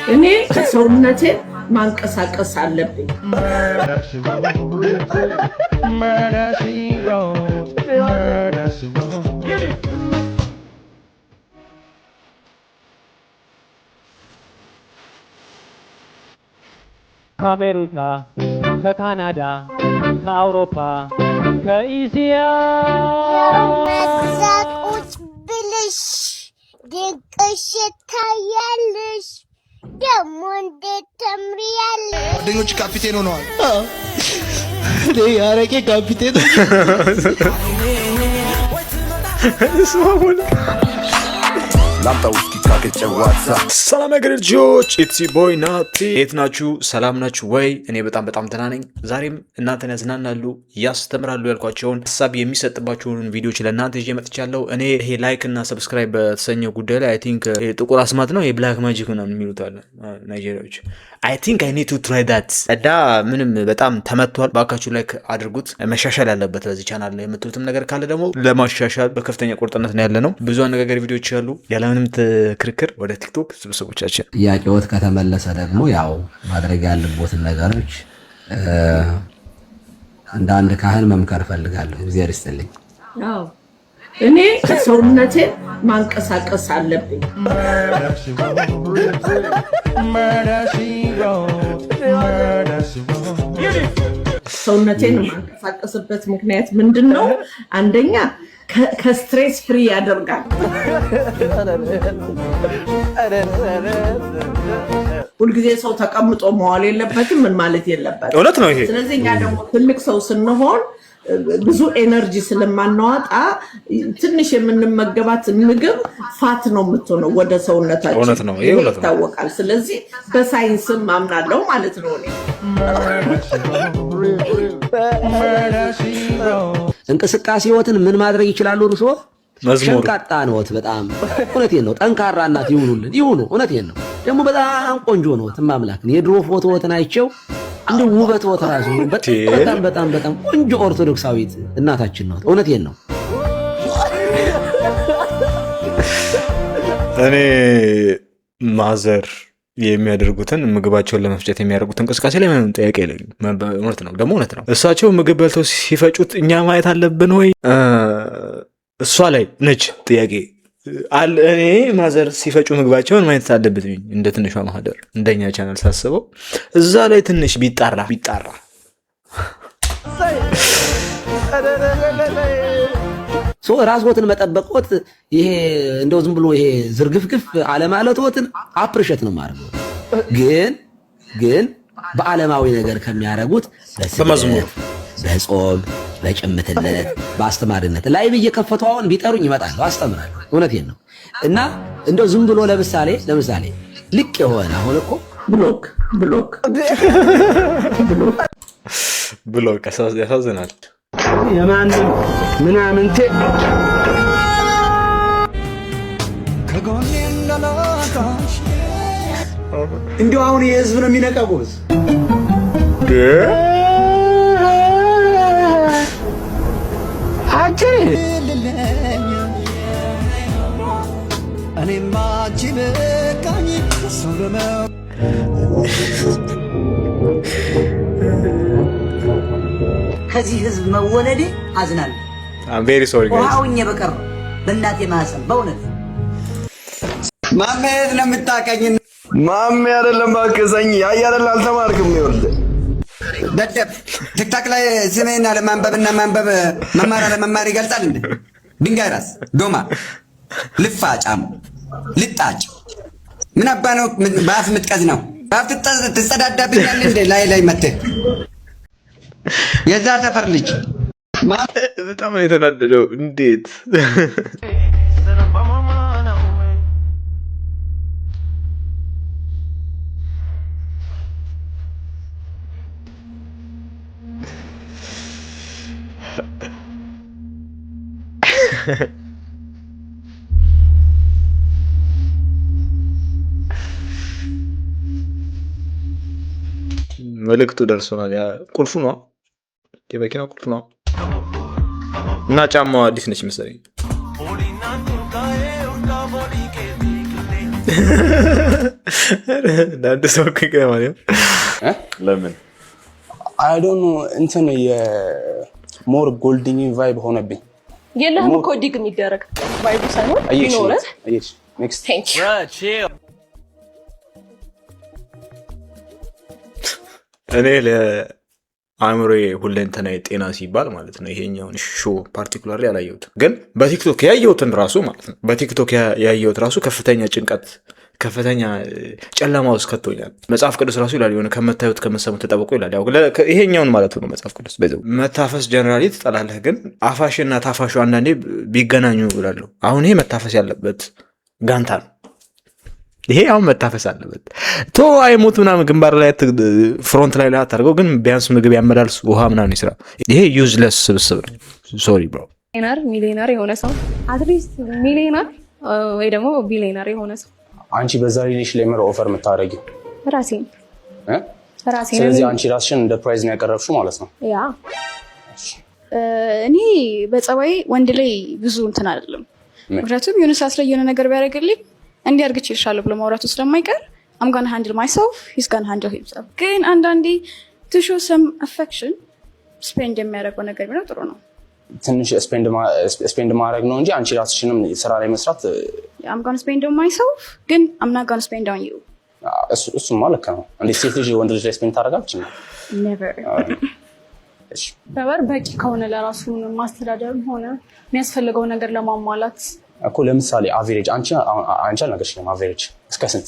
እኔ ሰውነቴን ማንቀሳቀስ አለብኝ። ከአሜሪካ ከካናዳ ከአውሮፓ ከኢሲያ ቁጭ ብልሽ ድንቅሽ ታያለሽ ደሞ እንዴት ተምሪያለሽ። ጓደኞች ካፒቴን ሆነዋል። እኔ ያረቄ ካፒቴን ሰላም ያገሬ ልጆች ኢትሲ ቦይ ናቲ የት ናችሁ? ሰላም ናችሁ ወይ? እኔ በጣም ደህና ነኝ። ዛሬም እናንተን ያዝናናሉ ያስተምራሉ ያልኳቸውን ሀሳብ የሚሰጥባቸውን ቪዲዮዎች ለእናንተ ይዤ መጥቻለሁ። እኔ ይሄ ላይክ እና ሰብስክራይብ በተሰኘው ጉዳይ ላይ አይ ቲንክ ጥቁር አስማት ነው የብላክ ማጂክ ምናምን የሚሉት አለ ናይጄሪያዎች። አይ ቲንክ አይ ኒድ ቱ ትራይ ዳት እዳ ምንም በጣም ተመቷል። ባካችሁ ላይክ አድርጉት። መሻሻል ያለበት በዚህ ቻናል ላይ የምትሉትም ነገር ካለ ደግሞ ለማሻሻል በከፍተኛ ቁርጥነት ነው ያለ ነው። ብዙ አነጋጋሪ ቪዲዮዎች ያሉ ያለምንም ክርክር ወደ ቲክቶክ ስብስቦቻችን ጥያቄዎት ከተመለሰ ደግሞ ያው ማድረግ ያለቦትን ነገሮች እንደ አንድ ካህን መምከር ፈልጋለሁ። እግዚአብሔር ይስጥልኝ። አዎ እኔ ሰውነቴን ማንቀሳቀስ አለብኝ። ሰውነቴን ማንቀሳቀስበት ምክንያት ምንድነው? አንደኛ ከስትሬስ ፍሪ ያደርጋል። ሁልጊዜ ሰው ተቀምጦ መዋል የለበትም። ምን ማለት የለበትም። እውነት ነው ይሄ። ስለዚህ እኛ ደግሞ ትልቅ ሰው ስንሆን ብዙ ኤነርጂ ስለማናወጣ ትንሽ የምንመገባት ምግብ ፋት ነው የምትሆነው ወደ ሰውነታችን። እውነት ነው ይሄ ይታወቃል። ስለዚህ በሳይንስም አምናለሁ ማለት ነው። እንቅስቃሴዎትን ምን ማድረግ ይችላሉ? እርሶ ሸንቃጣ ነዎት። በጣም እውነቴን ነው። ጠንካራ እናት ይሁኑ። እውነቴን ነው። ደግሞ በጣም ቆንጆ ነዎት። ማምላክን የድሮ ፎቶዎትን አይቼው እንደ ውበት ወተራሱ በጣም ቆንጆ ኦርቶዶክሳዊት እናታችን ነው። እውነቴን ነው። እኔ ማዘር የሚያደርጉትን ምግባቸውን ለመፍጨት የሚያደርጉት እንቅስቃሴ ላይ ምንም ጥያቄ የለኝም። እውነት ነው፣ ደግሞ እውነት ነው። እሳቸው ምግብ በልተው ሲፈጩት እኛ ማየት አለብን ወይ? እሷ ላይ ነች ጥያቄ። እኔ ማዘር ሲፈጩ ምግባቸውን ማየት አለብኝ። እንደ ትንሿ ማህደር እንደኛ ቻናል ሳስበው እዛ ላይ ትንሽ ቢጣራ ራስዎትን መጠበቅዎት ይሄ እንደው ዝም ብሎ ይሄ ዝርግፍግፍ አለማለትዎትን አፕሪሼት ነው ማለት ነው። ግን በዓለማዊ ነገር ከሚያረጉት በመዝሙር በጾም በጭምትነት በአስተማሪነት ላይ እየከፈቱ አሁን ቢጠሩኝ ይመጣሉ፣ አስተምራለሁ። እውነቴን ነው። እና እንደው ዝም ብሎ ለምሳሌ ልቅ የሆነ አሁን እኮ ብሎክ ያሳዝናል። የማንም ምናምንቴ ከጎኔ እንደላካሽ እንዲሁ አሁን የህዝብ ነው የሚነቀቁት። እኔማ ጅበቃኝ ሱረመው ከዚህ ህዝብ መወለዴ አዝናለሁ። ቬሪ ሶሪ ጋይስ ዋውኝ በቀር በእናቴ ማሰብ በእውነት ማሜ ለምታቀኝ ማሜ አይደለም ባከሰኝ ያይ አይደል አልተማርክም። ይወልደ ደደብ ቲክታክ ላይ ስሜና ለማንበብና ማንበብ መማር ለመማር ይገልጻል እንዴ? ድንጋይ ራስ ዶማ ልፋጫም ልጣጭ ምን አባ ነው ባፍ ምጥቀዝ ነው? ባፍ ትጸዳዳብኛል እንዴ? ላይ መጥተህ የዛ ሰፈር ልጅ በጣም የተናደደው እንዴት መልእክቱ ደርሶናል። ያ ቁልፉ ነው፣ የመኪናው ቁልፍ ነው እና ጫማው አዲስ ነች መሰለኝ። ዳንተ ሰው ከገማለ ለምን I don't know እንትን የሞር ጎልዲንግ ቫይብ ሆነብኝ የለህም እኮ ዲግ የሚደረግ ቫይብ ሳይሆን ይኖርህ ኔክስት ቴንክ ዩ እኔ ለአእምሮዬ ሁለንተናዊ ጤና ሲባል ማለት ነው ይሄኛውን ሾው ፓርቲኩላርሊ አላየሁትም፣ ግን በቲክቶክ ያየሁትን ራሱ ማለት ነው በቲክቶክ ያየሁት ራሱ ከፍተኛ ጭንቀት ከፍተኛ ጨለማ ውስጥ ከቶኛል። መጽሐፍ ቅዱስ ራሱ ይላል የሆነ ከመታዩት ከመሰሙት ተጠብቁ ይላል። ያው ይሄኛውን ማለት ነው መጽሐፍ ቅዱስ በዛው መታፈስ ጀነራሊ ትጠላለህ፣ ግን አፋሽና ታፋሹ አንዳንዴ ቢገናኙ ይላሉ። አሁን ይሄ መታፈስ ያለበት ጋንታ ነው። ይሄ አሁን መታፈስ አለበት። ቶ አይሞት ምናምን ግንባር ላይ ፍሮንት ላይ አታርገው፣ ግን ቢያንስ ምግብ ያመላልስ ውሃ ምናምን ይስራ። ይሄ ዩዝለስ ስብስብ ነው። ሶሪ ብሮ። ሚሊዮነር የሆነ ሰው አትሊስት ሚሊዮነር ወይ ደግሞ ቢሊዮነር የሆነ ሰው አንቺ በዛ ሪሌሽን ላይ ምር ኦፈር የምታደርጊው ራሴን። ስለዚህ አንቺ ራስሽን እንደ ፕራይዝ ነው ያቀረብሽው ማለት ነው። ያ እኔ በጸባይ ወንድ ላይ ብዙ እንትን አይደለም። ምክንያቱም የሆነ ሰዓት ላይ የሆነ ነገር ቢያደርግልኝ እንዲያርግች ይሻላል ብሎ ማውራቱ ስለማይቀር I'm gonna handle myself, he's gonna handle himself። ግን አንዳንዴ to show some affection ስፔንድ የሚያደርገው ነገር ቢኖር ጥሩ ነው። ትንሽ ስፔንድ ማድረግ ነው እንጂ አንቺ ራስሽንም ስራ ላይ መስራት I'm gonna spend on myself ግን I'm not gonna spend on you። እሱማ ልክ ነው። እንዴት ሴት ልጅ ወንድ ልጅ ላይ ስፔንድ ታደርጋለች? never። ነበር በቂ ከሆነ ለራሱ ማስተዳደርም ሆነ የሚያስፈልገው ነገር ለማሟላት እኮ ለምሳሌ አቨሬጅ አንቺ አልነገርሽኝም። አቨሬጅ እስከ ስንት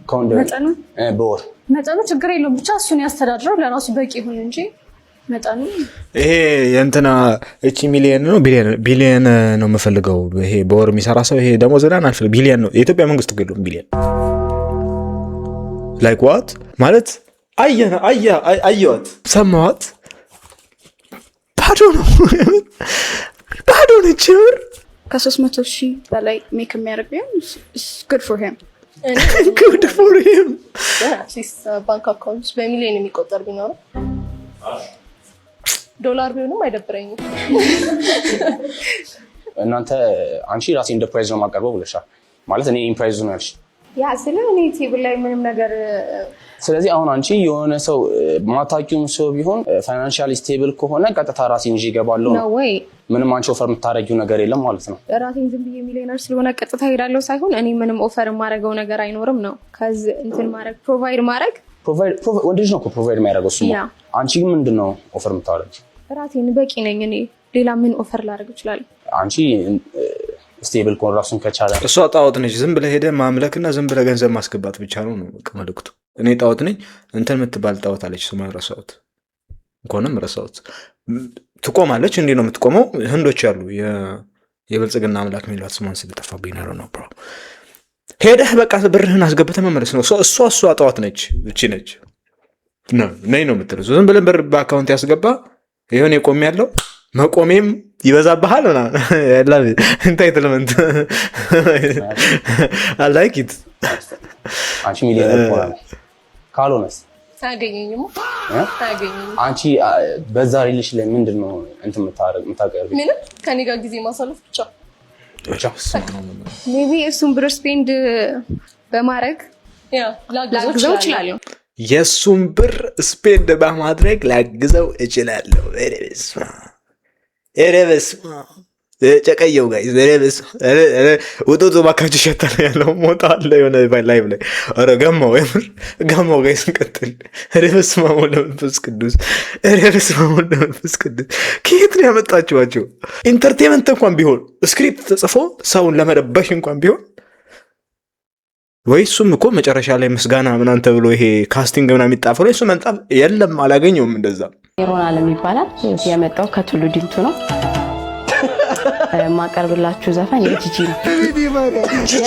ከወንድ መጠኑ? በወር መጠኑ ችግር የለውም ብቻ እሱን ያስተዳድረው ለራሱ በቂ ይሁን እንጂ መጠኑ ይሄ የእንትና እቺ ሚሊየን ነው ቢሊየን ነው የምፈልገው። ይሄ በወር የሚሰራ ሰው ይሄ ደሞዝ ዘዳን አልፈልግ ቢሊየን ነው የኢትዮጵያ መንግስት ገለው ቢሊየን ላይክ ዋት ማለት አየዋት ሰማዋት ባዶ ነው ባዶ ነች። ከ300,000 በላይ ሜክ የሚያደርግ ቢሆን good for him። good for him። ባንክ አካውንት በሚሊዮን የሚቆጠር ቢኖር ዶላር ቢሆንም አይደብረኝም። እናንተ አንቺ ራሴ እንደ ፕራይዝ ነው ማቀርበው ብለሻል ማለት እኔ ኢምፕራይዝ ነው ያልሽ ያ ስለ እኔ ቴብል ላይ ምንም ነገር። ስለዚህ አሁን አንቺ የሆነ ሰው ማታቂውም ሰው ቢሆን ፋይናንሻሊ ስቴብል ከሆነ ቀጥታ ራሴን እንጂ ይገባለሁ ነው ወይ? ምንም አንቺ ኦፈር የምታረጊው ነገር የለም ማለት ነው። ራሴን ዝም ብዬ ሚሊዮነር ስለሆነ ቀጥታ ሄዳለሁ ሳይሆን እኔ ምንም ኦፈር የማደርገው ነገር አይኖርም ነው። ከዚ እንትን ማድረግ ፕሮቫይድ ወንድ ልጅ ነው እኮ ፕሮቫይድ የሚያደርገው እሱ። አንቺ ግን ምንድነው ኦፈር የምታረጊው? ራሴን በቂ ነኝ እኔ ሌላ ምን ኦፈር ላደርግ እችላለሁ? አንቺ ስቴብል ኮን ራሱን ከቻለ እሷ ጣዖት ነች። ዝም ብለህ ሄደህ ማምለክና ዝም ብለህ ገንዘብ ማስገባት ብቻ ነው መልእክቱ። እኔ ጣዖት ነኝ እንትን የምትባል ጣዖት አለች። ስሟን ረሳሁት እንኳንም ረሳሁት። ትቆማለች። እንዲህ ነው የምትቆመው። ህንዶች ያሉ የብልጽግና አምላክ የሚሏት ስሟን ስለጠፋብኝ ነው ብሮ። ሄደህ በቃ ብርህን አስገብተህ መመለስ ነው። እሷ ጣዖት ነች። እቺ ነች ነይ ነው የምትለው። ዝም ብለህ ብር በአካውንት ያስገባ ይሆን የቆም ያለው መቆሜም ይበዛብሃል ምናምን ኢንታይትልመንት I like it። አንቺ ሚሊዮነር ሆነ ካልሆነስ ታገኘኝም አንቺ በዛ ሪሌሽን ላይ ምንድነው እንትን የምታቀርቢ? ምንም ከኔ ጋር ጊዜ ማሳለፍ ብቻ ሜቢ እሱን ብር ስፔንድ በማድረግ ላግዘው እችላለሁ። የእሱን ብር ስፔንድ በማድረግ ላግዘው እችላለሁ። በስመ አብ ጨቀየው ጋይ ውጡቱ ባካችሁ ሸታለ ያለው ሞታ አለ የሆነ ላይቭ ላይ ኧረ ገማው ጋይ ስንቀጥል በስመ አብ ወመንፈስ ቅዱስ ከየት ነው ያመጣችኋቸው? ኢንተርቴንመንት እንኳን ቢሆን ስክሪፕት ተጽፎ ሰውን ለመረበሽ እንኳን ቢሆን ወይ እሱም እኮ መጨረሻ ላይ ምስጋና ምናምን ተብሎ ይሄ ካስቲንግ ምናምን የሚጣፈው ላይ እሱ መንጣፍ የለም አላገኘውም። እንደዛ ሮናል ይባላል። የመጣው ከቱሉ ዲምቱ ነው። ማቀርብላችሁ ዘፈን የጂጂ ነው።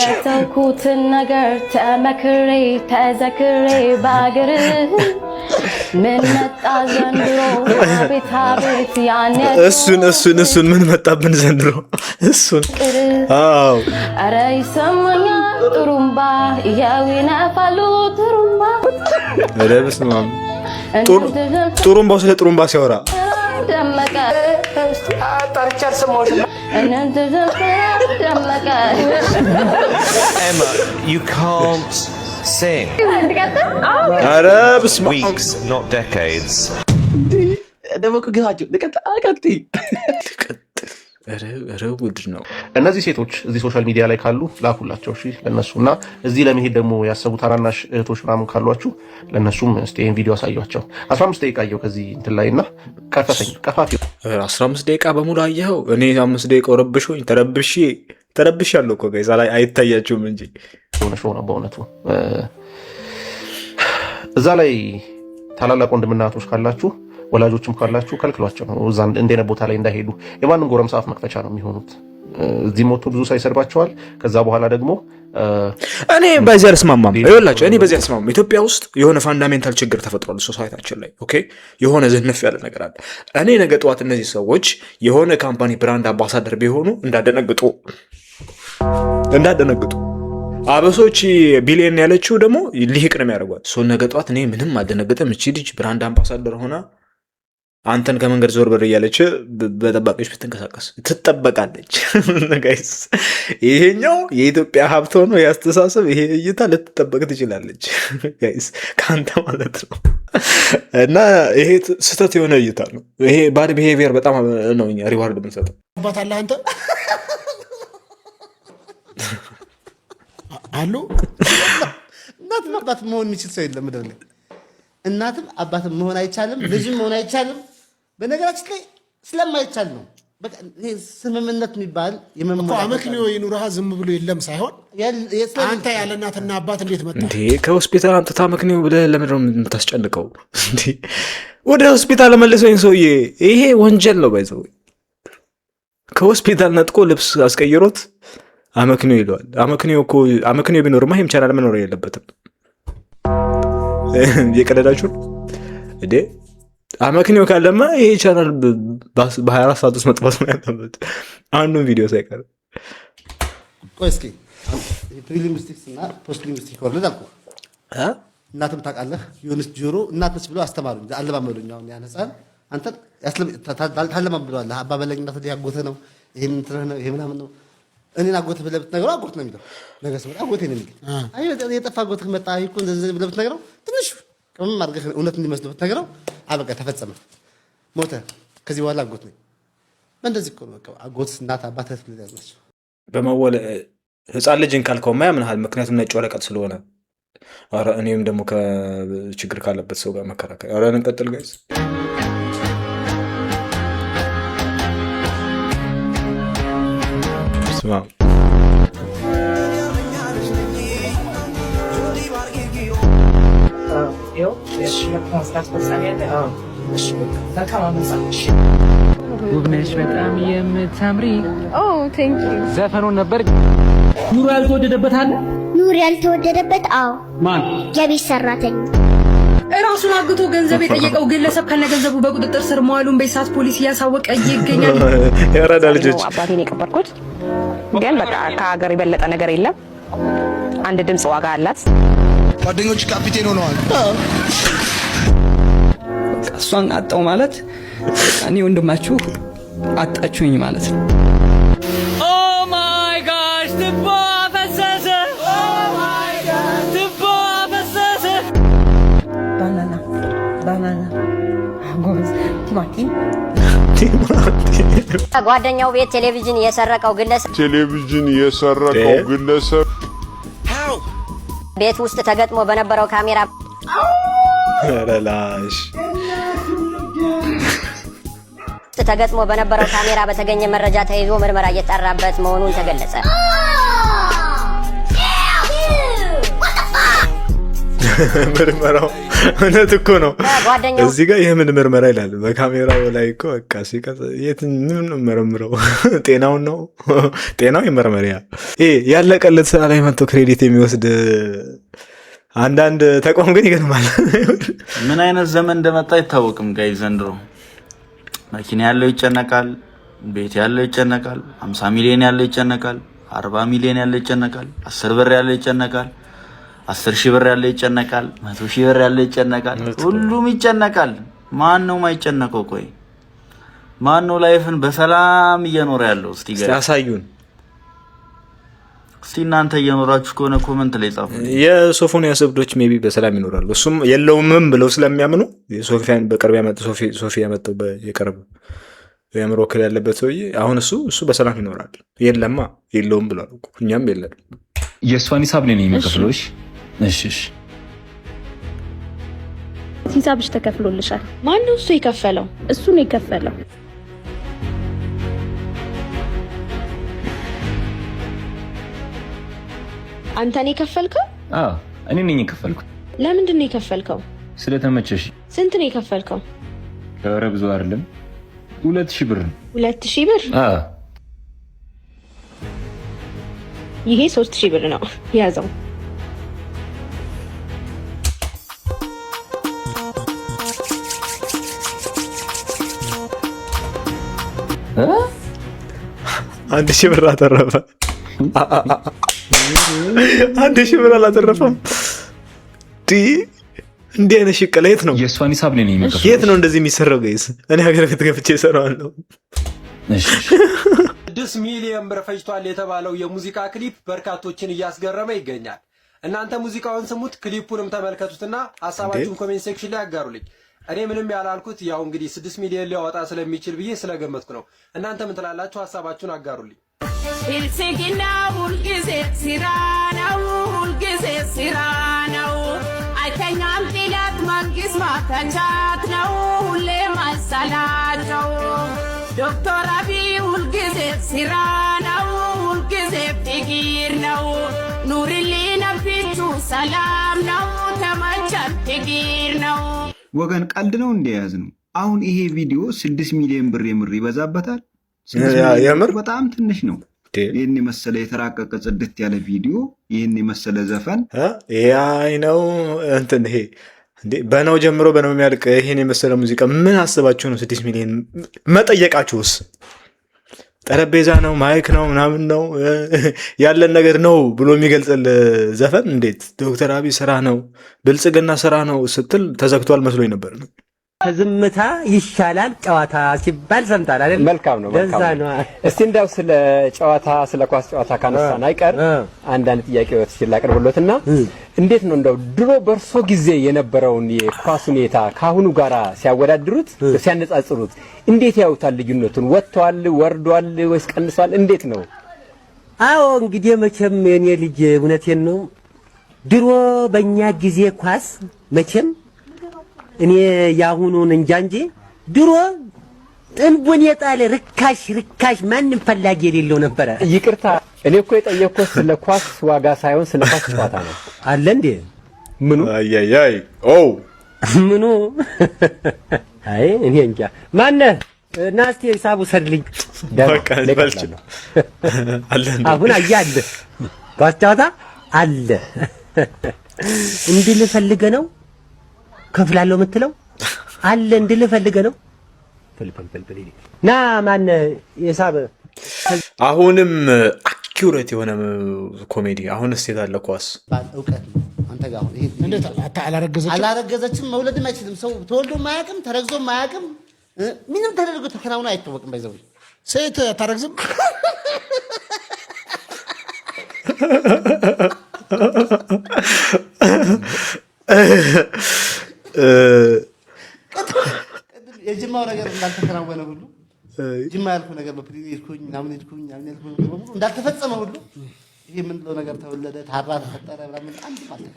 የተውኩትን ነገር ተመክሬ ተዘክሬ ባገር ምን መጣ ዘንድሮ ቤታ ቤት ያኔ እሱን ምን መጣብን ዘንድሮ እሱን ኧረ ይሰማኛል ጥሩምባ ይነፋሉ ጥሩምባ በስመ አብ ጥሩምባው ስለ ጥሩምባ ሲያወራ ደመቀ ጠርቻል ስሞሽ እናንተ ደመቀ Emma, you can't sing. Weeks, not decades. ደመቀ ግዛቸው ልቀጥ ውድ ነው። እነዚህ ሴቶች እዚህ ሶሻል ሚዲያ ላይ ካሉ ላኩላቸው እሺ ለነሱ እና እዚህ ለመሄድ ደግሞ ያሰቡ ታናናሽ እህቶች ምናምን ካሏችሁ ለነሱም እስቲ ይሄን ቪዲዮ አሳያቸው። 15 ደቂቃ አየሁ ከዚህ እንትን ላይና ቀፈሰኝ ቀፋፊ 15 ደቂቃ በሙሉ አየኸው። እኔ 5 ደቂቃ ረብሾኝ ተረብሻለሁ እኮ ጋይስ ላይ አይታያችሁም እንጂ ሆነ ሾው ነው በእውነቱ። እዛ ላይ ታላላቅ ወንድምና እህቶች ካላችሁ ወላጆችም ካላችሁ ከልክሏቸው ነው። እዛ እንደነ ቦታ ላይ እንዳይሄዱ የማንም ጎረምሳ አፍ መክፈቻ ነው የሚሆኑት። እዚህ ሞቶ ብዙ ሳይሰርባቸዋል። ከዛ በኋላ ደግሞ እኔ በዚህ አልስማማም። ይኸውላችሁ እኔ በዚህ አልስማማም። ኢትዮጵያ ውስጥ የሆነ ፋንዳሜንታል ችግር ተፈጥሯል ሶሳይታችን ላይ ኦኬ። የሆነ ዝንፍ ያለ ነገር አለ። እኔ ነገ ጠዋት እነዚህ ሰዎች የሆነ ካምፓኒ ብራንድ አምባሳደር ቢሆኑ እንዳደነግጡ አበሶች ቢሊየን ያለችው ደግሞ ሊህቅ ነው የሚያደርጓት። ሶ ነገ ጠዋት እኔ ምንም አልደነግጥም። እቺ ልጅ ብራንድ አምባሳደር ሆና አንተን ከመንገድ ዞር በር እያለች በጠባቂዎች ብትንቀሳቀስ ትጠበቃለች። ጋይስ ይሄኛው የኢትዮጵያ ሀብት ሆኖ ያስተሳሰብ ይሄ እይታ ልትጠበቅ ትችላለች ጋይስ ከአንተ ማለት ነው። እና ይሄ ስህተት የሆነ እይታ ነው። ይሄ ባድ ቢሄቪየር በጣም ነው እኛ ሪዋርድ የምንሰጠው። አባታለህ አንተ አሉ እናትም አባት መሆን የሚችል ሰው የለም ምድር ላይ። እናትም አባትም መሆን አይቻልም፣ ልጅም መሆን አይቻልም። በነገራችን ላይ ስለማይቻል ነው። በቃ ስምምነት የሚባል አመክንዮ ይኑርሃ ዝም ብሎ የለም ሳይሆን አንተ ያለ እናትና አባት እንዴት መጣ እንዴ? ከሆስፒታል አምጥታ አመክንዮ ብለህ ለምንድን ነው የምታስጨንቀው እንዴ? ወደ ሆስፒታል መልሰኝ ሰውዬ፣ ይሄ ወንጀል ነው። ባይዘው ከሆስፒታል ነጥቆ ልብስ አስቀይሮት አመክንዮ ይለዋል። አመክንዮ ቢኖርማ ይሄም ቻናል መኖር የለበትም። የቀደዳችሁ እንዴ? አመክንዮ ካለማ ይሄ ቻናል በ24 ሰዓት ውስጥ መጥፋት ነው ያለበት፣ አንዱን ቪዲዮ ሳይቀር። ቆይ እስኪ ፕሪሊምስቲክስ እና ፖስት ሊምስቲክ ወርድ አልኩ። እናትም ታውቃለህ የሆነች ጆሮ እናት ነች ብሎ አስተማሩኝ፣ አለማመዱኝ። አሁን ያነጻን አንተ ታለማምደዋለህ። አባበለኝ እናት ያጎተ ነው ይሄ ምንትረህ ነው ይሄ ምናምን ነው። እኔን አጎት ብለህ ብትነግረው አጎት ነው የሚለው ነገር ስለ አጎቴ ነው የሚለው። አይ የጠፋ አጎትህ መጣ እኮ እንደዚህ ብለህ ብትነግረው ትንሽ ቅመም አድርገህ እውነት እንዲመስለው ብትነግረው አበቃ ተፈጸመ፣ ሞተ። ከዚህ በኋላ አጎት ነኝ። በእንደዚህ እኮ ነው በቃ አጎት እናት አባት እህት ልጅ ናቸው። በመወለድ ህፃን ልጅን ካልከውማ ያምንሃል፣ ምክንያቱም ነጭ ወረቀት ስለሆነ። ኧረ እኔም ደግሞ ከችግር ካለበት ሰው ጋር መከራከር። ኧረ እንቀጥል ጋይስ። ውብነሽ በጣም የምታምሪ ዘፈኑን ነበር። ኑሮ ያልተወደደበት አለ። ኑሮ ያልተወደደበት አዎ። ማን? የቤት ሰራተኛ እራሱን አግቶ ገንዘብ የጠየቀው ግለሰብ ከነገንዘቡ በቁጥጥር ስር መዋሉን በኢሳት ፖሊስ እያሳወቀ ይገኛል። ያራዳ ልጆች አባቴን የቀበርኩት ግን በቃ ከሀገር የበለጠ ነገር የለም። አንድ ድምፅ ዋጋ አላት። ጓደኞች ካፒቴን ሆነዋል። እሷን አጣው ማለት እኔ ወንድማችሁ አጣችሁኝ ማለት ነው። ኦ ማይ ጋሽ ትቦ ፈሰሰ። ኦ ማይ ጋሽ ትቦ ፈሰሰ። ባናና ጎበዝ ቲማቲም ጓደኛው ቤት ቴሌቪዥን የሰረቀው ግለሰብ ቤት ውስጥ ተገጥሞ በነበረው ካሜራ በተገኘ መረጃ ተይዞ ምርመራ እየተጣራበት መሆኑን ተገለጸ። ምርመራው እውነት እኮ ነው። እዚህ ጋር የምን ምርመራ ይላል? በካሜራው ላይ እኮ በቃ የት ምን መረምረው? ጤናውን ነው ጤናው የመርመሪያ ያለቀለት ስራ ላይ መጥቶ ክሬዲት የሚወስድ አንዳንድ ተቋም ግን ይገርማል። ምን አይነት ዘመን እንደመጣ አይታወቅም ጋይ። ዘንድሮ መኪና ያለው ይጨነቃል፣ ቤት ያለው ይጨነቃል፣ 50 ሚሊዮን ያለው ይጨነቃል፣ 40 ሚሊዮን ያለው ይጨነቃል፣ 10 ብር ያለው ይጨነቃል፣ 10 ሺህ ብር ያለው ይጨነቃል፣ 100 ሺህ ብር ያለው ይጨነቃል። ሁሉም ይጨነቃል። ማን ነው የማይጨነቀው? ቆይ ማን ነው ላይፍን በሰላም እየኖረ ያለው? እስቲ ያሳዩን። እስቲ እናንተ እየኖራችሁ ከሆነ ኮሜንት ላይ ጻፉ። የሶፎንያስ እብዶች ሜቢ በሰላም ይኖራሉ። እሱም የለውምም ብለው ስለሚያምኑ የሶፊያን በቅርብ ያመጣው ሶፊ ያመጣው የቅርብ የአእምሮ እክል ያለበት ሰውዬ አሁን እሱ በሰላም ይኖራል። የለማ የለውም ብሏል እኮ እኛም የለን። የእሷን ሂሳብ ላይ ነው የሚከፍለው። እሺ ሂሳብሽ ተከፍሎልሻል። ማን ነው እሱ የከፈለው? እሱ ነው የከፈለው። አንተ ነው የከፈልከው? አዎ እኔ ነኝ የከፈልኩት። ለምንድን ነው የከፈልከው? ስለተመቸሽ። ስንት ነው የከፈልከው? ኧረ ብዙ አይደለም 2000 ብር። 2000 ብር? አዎ ይሄ 3000 ብር ነው። ያዘው። አንድ ሺህ ብር አተረፈ። 1000 ብር አላተረፈም። እንዲህ አይነት ሽቀላ የት ነው? የእሷን ሂሳብ ላይ ነው የሚከፍለው። የት ነው እንደዚህ የሚሰራው? ጋይስ እኔ ሀገር ቤት ገብቼ እሰራዋለሁ። 6 ሚሊዮን ብር ፈጅቷል የተባለው የሙዚቃ ክሊፕ በርካቶችን እያስገረመ ይገኛል። እናንተ ሙዚቃውን ስሙት፣ ክሊፑንም ተመልከቱትና ሀሳባችሁን ኮሜንት ሴክሽን ላይ አጋሩልኝ። እኔ ምንም ያላልኩት ያው እንግዲህ 6 ሚሊዮን ሊያወጣ ስለሚችል ብዬ ስለገመትኩ ነው። እናንተ ምን ትላላችሁ? ሀሳባችሁን አጋሩልኝ። ኢልሲኪና ሁልጊዜ ሲራ ነው፣ ሁልጊዜ ሲራ ነው። አይተኛም ሌላት መንግስት ማተቻት ነው፣ ሁሌ ማሰላት ነው። ዶክተር አብይ ሁልጊዜ ሲራ ነው፣ ሁልጊዜ ፍቅር ነው። ኑሪልን አብቹ ሰላም ነው፣ ተመቸን ፍቅር ነው። ወገን ቀልድ ነው እንደያዝ ነው። አሁን ይሄ ቪዲዮ 6 ሚሊዮን ብር የምር ይበዛበታል። የምር በጣም ትንሽ ነው። ይህን የመሰለ የተራቀቀ ጽድት ያለ ቪዲዮ፣ ይህን የመሰለ ዘፈን ያይ ነው እንትን ይሄ እንዴ በነው ጀምሮ በነው የሚያልቅ ይሄን የመሰለ ሙዚቃ ምን አስባችሁ ነው 6 ሚሊዮን መጠየቃችሁስ? ጠረጴዛ ነው ማይክ ነው ምናምን ነው ያለን ነገር ነው ብሎ የሚገልጽል ዘፈን እንዴት ዶክተር አብይ ስራ ነው ብልጽግና ስራ ነው ስትል ተዘግቷል መስሎኝ ነበር። ከዝምታ ይሻላል ጨዋታ ሲባል ሰምታል አይደል? መልካም ነው። እስቲ እንደው ስለ ጨዋታ ስለ ኳስ ጨዋታ ካነሳን አይቀር አንዳንድ ጥያቄዎች ሲላቀርብሎትና እንዴት ነው እንደው ድሮ በርሶ ጊዜ የነበረውን የኳስ ሁኔታ ካሁኑ ጋራ ሲያወዳድሩት ሲያነጻጽሩት እንዴት ያዩታል? ልዩነቱን ወጥቷል ወርዷል ወይስ ቀንሷል? እንዴት ነው? አዎ እንግዲህ መቼም የኔ ልጅ እውነቴን ነው ድሮ በእኛ ጊዜ ኳስ መቼም እኔ ያሁኑን እንጃ እንጂ ድሮ ጥንቡን የጣለ ርካሽ ማንም ፈላጊ የሌለው ነበረ። ይቅርታ እኔ እኮ የጠየቅኩት ስለ ኳስ ዋጋ ሳይሆን ስለ ኳስ ጨዋታ ነው። አለ እንዴ? ምኑ? አይ ምኑ? አይ እኔ እንጃ። ማነህ? ና እስኪ ሂሳቡ ሰድልኝ። አሁን አያለ ኳስ ጨዋታ አለ እንዲህ ልፈልገ ነው ከፍላለሁ የምትለው አለ እንድል ፈልገ ነው። ና ማን የሳበ አሁንም አኪዩሬት የሆነ ኮሜዲ አሁን እስቴት አለ ኳስ እውቀት ነው። አንተ ጋር አሁን ይሄ እንዴት አላረገዘችም መውለድም አይችልም። ሰው ተወልዶ ማያውቅም ተረግዞ ማያውቅም ምንም ተደርጎ ተከናውኖ አይታወቅም። ባይዘው ሴት አታረግዝም። የጅማው ነገር እንዳልተከናወነ ሁሉ ጅማ ያልኩ ነገር በፕሪቪየስ ኩኝ ምናምን ሄድኩኝ በሙሉ እንዳልተፈጸመ ሁሉ ይሄ ምንድነው ነገር ተወለደ ታራ ተፈጠረ ምናምን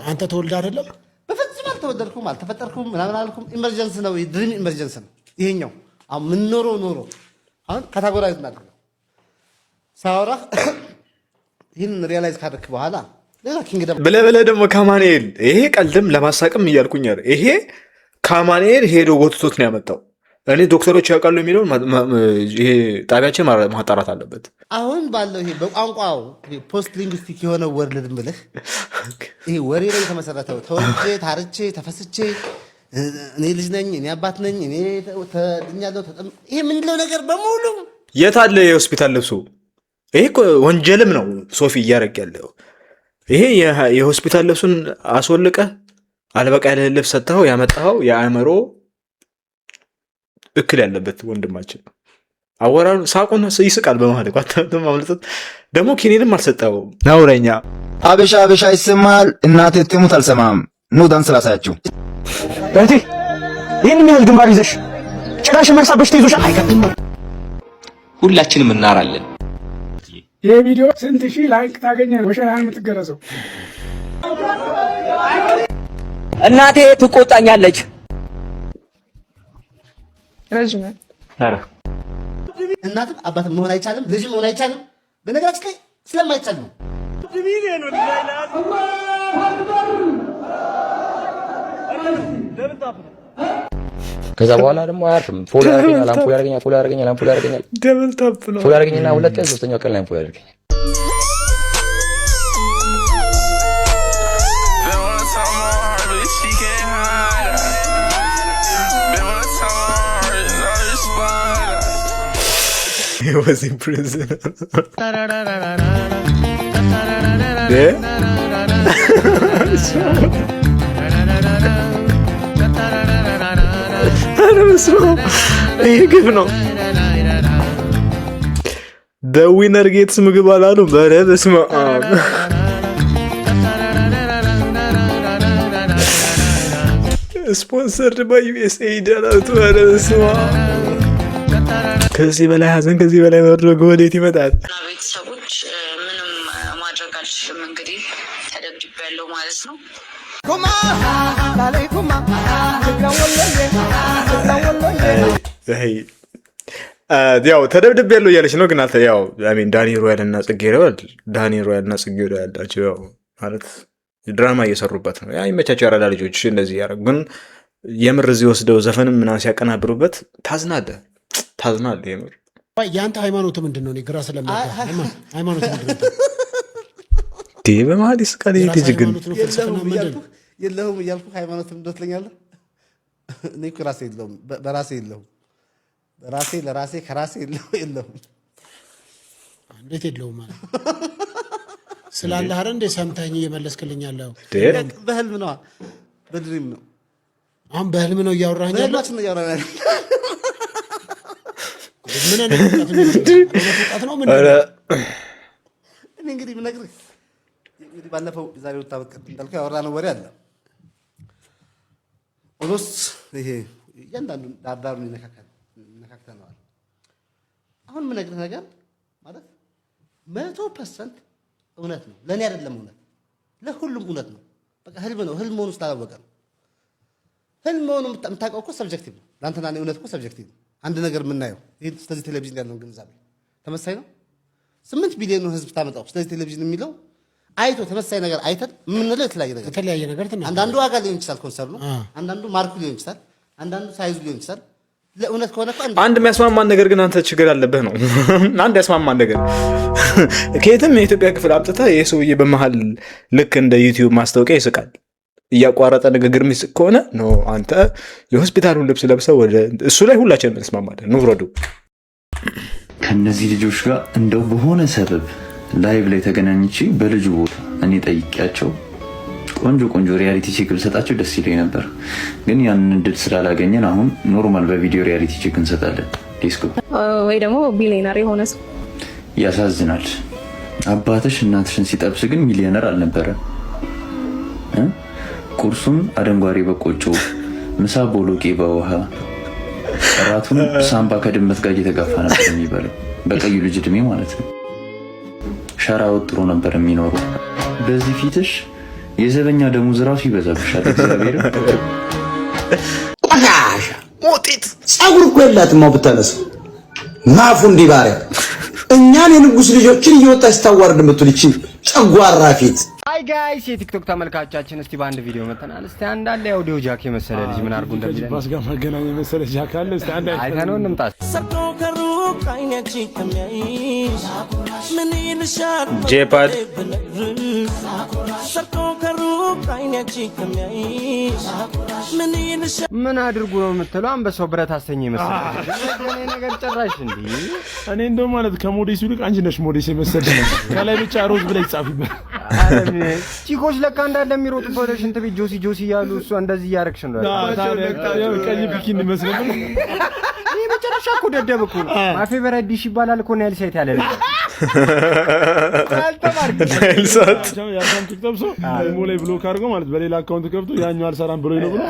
አንተ ተወልደ አይደለም በፍጹም አልተወለድኩም አልተፈጠርኩም ምናምን አልኩም። ኢመርጀንስ ነው ድሪም ኢመርጀንስ ነው ይሄኛው። አሁን ምን ኖሮ አሁን ካታጎራይዝ እናድርግ ሳወራ ይህን ሪያላይዝ ካደረክ በኋላ ብለህ ደግሞ ካማኑኤል ይሄ ቀልድም ለማሳቅም እያልኩኝ ይሄ ካማኑኤል ሄዶ ጎትቶት ነው ያመጣው። እኔ ዶክተሮች ያውቃሉ የሚለውን ይሄ ጣቢያችን ማጣራት አለበት። አሁን ባለው ይሄ በቋንቋው ፖስት ሊንግዊስቲክ የሆነ ወርልድ ብለህ ይሄ ወሬ ላይ የተመሰረተው ተወልጄ ታርቼ ተፈስቼ እኔ ልጅ ነኝ እኔ አባት ነኝ እኔ ተድኛለሁ ይሄ ምንድነው ነገር በሙሉ የት አለ የሆስፒታል ልብሱ? ይሄ ወንጀልም ነው ሶፊ እያደረግ ያለው። ይሄ የሆስፒታል ልብሱን አስወልቀ አልበቃ ያለ ልብስ ሰጥተው ያመጣው የአእምሮ እክል ያለበት ወንድማችን አወራሩ ሳቁን ይስቃል በመሃል ቋንታም አምልጦት ደግሞ ኪኒንም አልሰጠው ነውረኛ አበሻ አበሻ ይስማል እናት ትሙት አልሰማም ኑ ዳንስ ላሳያችሁ እህቴ ይሄን ያህል ግንባር ይዘሽ ጭራሽ መርሳበሽ ተይዞሻል አይከብድም ሁላችንም እናራለን ይሄ ቪዲዮ ስንት ሺህ ላይክ ታገኛለህ ወሸራን የምትገረዘው እናቴ ትቆጣኛለች ረጅም አረ እናትም አባትም መሆን አይቻልም ልጅ መሆን አይቻልም በነገራችን ላይ ስለማይቻል ነው ከዛ በኋላ ደግሞ አያርፍም ፎሎ ያደርገኛል ደብል ታፕ ነው ፎሎ ያደርገኛልና ሁለት ቀን ሶስተኛው ቀን ላይ ፎሎ ያደርገኛል He was in prison. ይህ ግፍ ነው። The winner gets ምግብ አላሉ በረ በስመ አብ ስፖንሰርድ ባይ USAID አላቱ በረ በስመ አብ ከዚህ በላይ ሀዘን ከዚህ በላይ መድረግ ወዴት ይመጣል? ቤተሰቦች ምንም ማድረግ አልችልም። እንግዲህ ተደብድቤያለሁ ማለት ነው። ያው ተደብድቤያለሁ እያለች ነው። ግን ያው ዳኒ ሮያል እና ጽጌ ሮያል ናቸው። ያው ማለት ድራማ እየሰሩበት ነው። ያ ይመቻቸው ያራዳ ልጆች እንደዚህ ያደረጉ። ግን የምር እዚህ ወስደው ዘፈንም ምናምን ሲያቀናብሩበት ታዝናለህ። የምር ያንተ ሃይማኖት ምንድን ነው? ግራ ስለማይገባ ሃይማኖት ምንድን ነው? በመሀል ይስቃል። ግን የለሁም እያልኩ ሃይማኖት ምንድን ትለኛለህ? እኔ እኮ ራሴ የለሁም በራሴ የለሁም ራሴ ለራሴ ከራሴ የለሁም። እንዴት የለሁም ማለት ስላለህ አይደል እንደ ሰምተኸኝ እየመለስክልኝ ያለው? በህልም ነው በድሪም ነው። አሁን በህልም ነው እያወራኸኝ ያለው? ነው እያወራኸኝ ምን ነው ምን እኔ እንግዲህ ምነግርህ እንግዲህ ባለፈው ዛሬ ወጣው እንዳልከው ያወራነው ወሬ አለ ኦልሞስት ይሄ እያንዳንዱ ዳርዳሩን ይነካክተነዋል። አሁን ምነግርህ ነገር ማለት 100% እውነት ነው። ለእኔ አይደለም እውነት ለሁሉም እውነት ነው። በቃ ህልም ነው። ህልም መሆኑ ስላላወቀ ነው። ህልም መሆኑ የምታውቀው እኮ ሰብጀክቲቭ ነው። ለአንተና እኔ እውነት እኮ ሰብጀክቲቭ ነው። አንድ ነገር የምናየው ይሄ ስለዚህ ቴሌቪዥን ያለውን ግንዛቤ ተመሳሳይ ነው። 8 ቢሊዮን ህዝብ ታመጣው ስለዚህ ቴሌቪዥን የሚለው አይቶ ተመሳሳይ ነገር አይተን የምንለው የተለያየ ነገር አንዳንዱ ዋጋ ሊሆን ይችላል ኮንሰርኑ፣ አንዳንዱ ማርኩ ሊሆን ይችላል፣ አንዳንዱ ሳይዙ ሊሆን ይችላል። ለእውነት ከሆነ አንድ የሚያስማማን ነገር ግን አንተ ችግር ያለብህ ነው። አንድ ያስማማን ነገር ከየትም የኢትዮጵያ ክፍል አምጥተህ ይህ ሰውዬ በመሀል ልክ እንደ ዩቲዩብ ማስታወቂያ ይስቃል እያቋረጠ ንግግር የሚስቅ ከሆነ ነው አንተ የሆስፒታሉን ልብስ ለብሰው ወደ እሱ ላይ ሁላችንም እንስማማለን። ኑ ውረዱ። ከነዚህ ልጆች ጋር እንደው በሆነ ሰበብ ላይቭ ላይ ተገናኝቼ በልጁ ቦታ እኔ ጠይቄያቸው ቆንጆ ሪያሊቲ ቼክ ብሰጣቸው ደስ ይለኝ ነበር። ግን ያንን እድል ስላላገኘን አሁን ኖርማል በቪዲዮ ሪያሊቲ ቼክ እንሰጣለን። ዲስኮ ወይ ደግሞ ቢሊየነር የሆነ ሰው ያሳዝናል። አባትሽ እናትሽን ሲጠብስ ግን ሚሊዮነር አልነበረም። ቁርሱን አደንጓሬ በቆጮ፣ ምሳ ቦሎቄ በውሃ፣ እራቱን ሳምባ ከድመት ጋር እየተጋፋ ነበር የሚበላው። በቀዩ ልጅ እድሜ ማለት ነው። ሸራ ወጥሮ ነበር የሚኖረው። በዚህ ፊትሽ የዘበኛ ደሞዝ ራሱ ይበዛብሻል። እግዚአብሔር ቆሻሻ ሞጢት ጸጉር እኮ የላትም ብታነሳ ማፉ እንዲባሪያ እኛን የንጉስ ልጆችን እየወጣ ስታዋርድ የምትልቺ ጨጓራ ፊት። አይ ጋይስ የቲክቶክ ተመልካቾቻችን እስቲ በአንድ ቪዲዮ መተናል። እስቲ አንዳንድ የአውዲዮ ጃክ የመሰለ ልጅ ምን አድርጉ እንደሚለን ባስ ጋር ማገናኘ የመሰለ ጃክ አለ። እስቲ አንድ አይተነው እንምጣ። ሰርቶ ከሩቅ አይናችን ከሚያይሽ ምን ይልሻል ጄፓድ ሰርቶ ከሩቅ አይናችን ከሚያይሽ ምን ይልሻል ምን አድርጉ ነው የምትለው? አንበሳው ብረት አሰኘ ይመስላል። እኔ ነገር ጨራሽ እንዴ እኔ እንደው ማለት ከሞዴስ ይልቅ አንቺ ነሽ ሞዴስ የመሰለ ነው። ከላይ ብቻ ሮዝ ብለህ ጻፊበት። ቺኮች ለካ እንዳለ የሚሮጡ ወደ ሽንት ቤት ጆሲ እያሉ እሷ እንደዚህ እያረግሽ ነው። ቀይ ቢኪኒ መስለኝ የመጨረሻ እኮ ደደብ እኮ ማፌ በረዲሽ ይባላል እኮ ናይል ሳይት ያለ ነው። ናይል ሳይት ያሳም ቲክቶክ ሰው ሞ ላይ ብሎክ አድርጎ ማለት በሌላ አካውንት ከፍቶ ያኛው አልሰራም ብሎ ነው ብሎ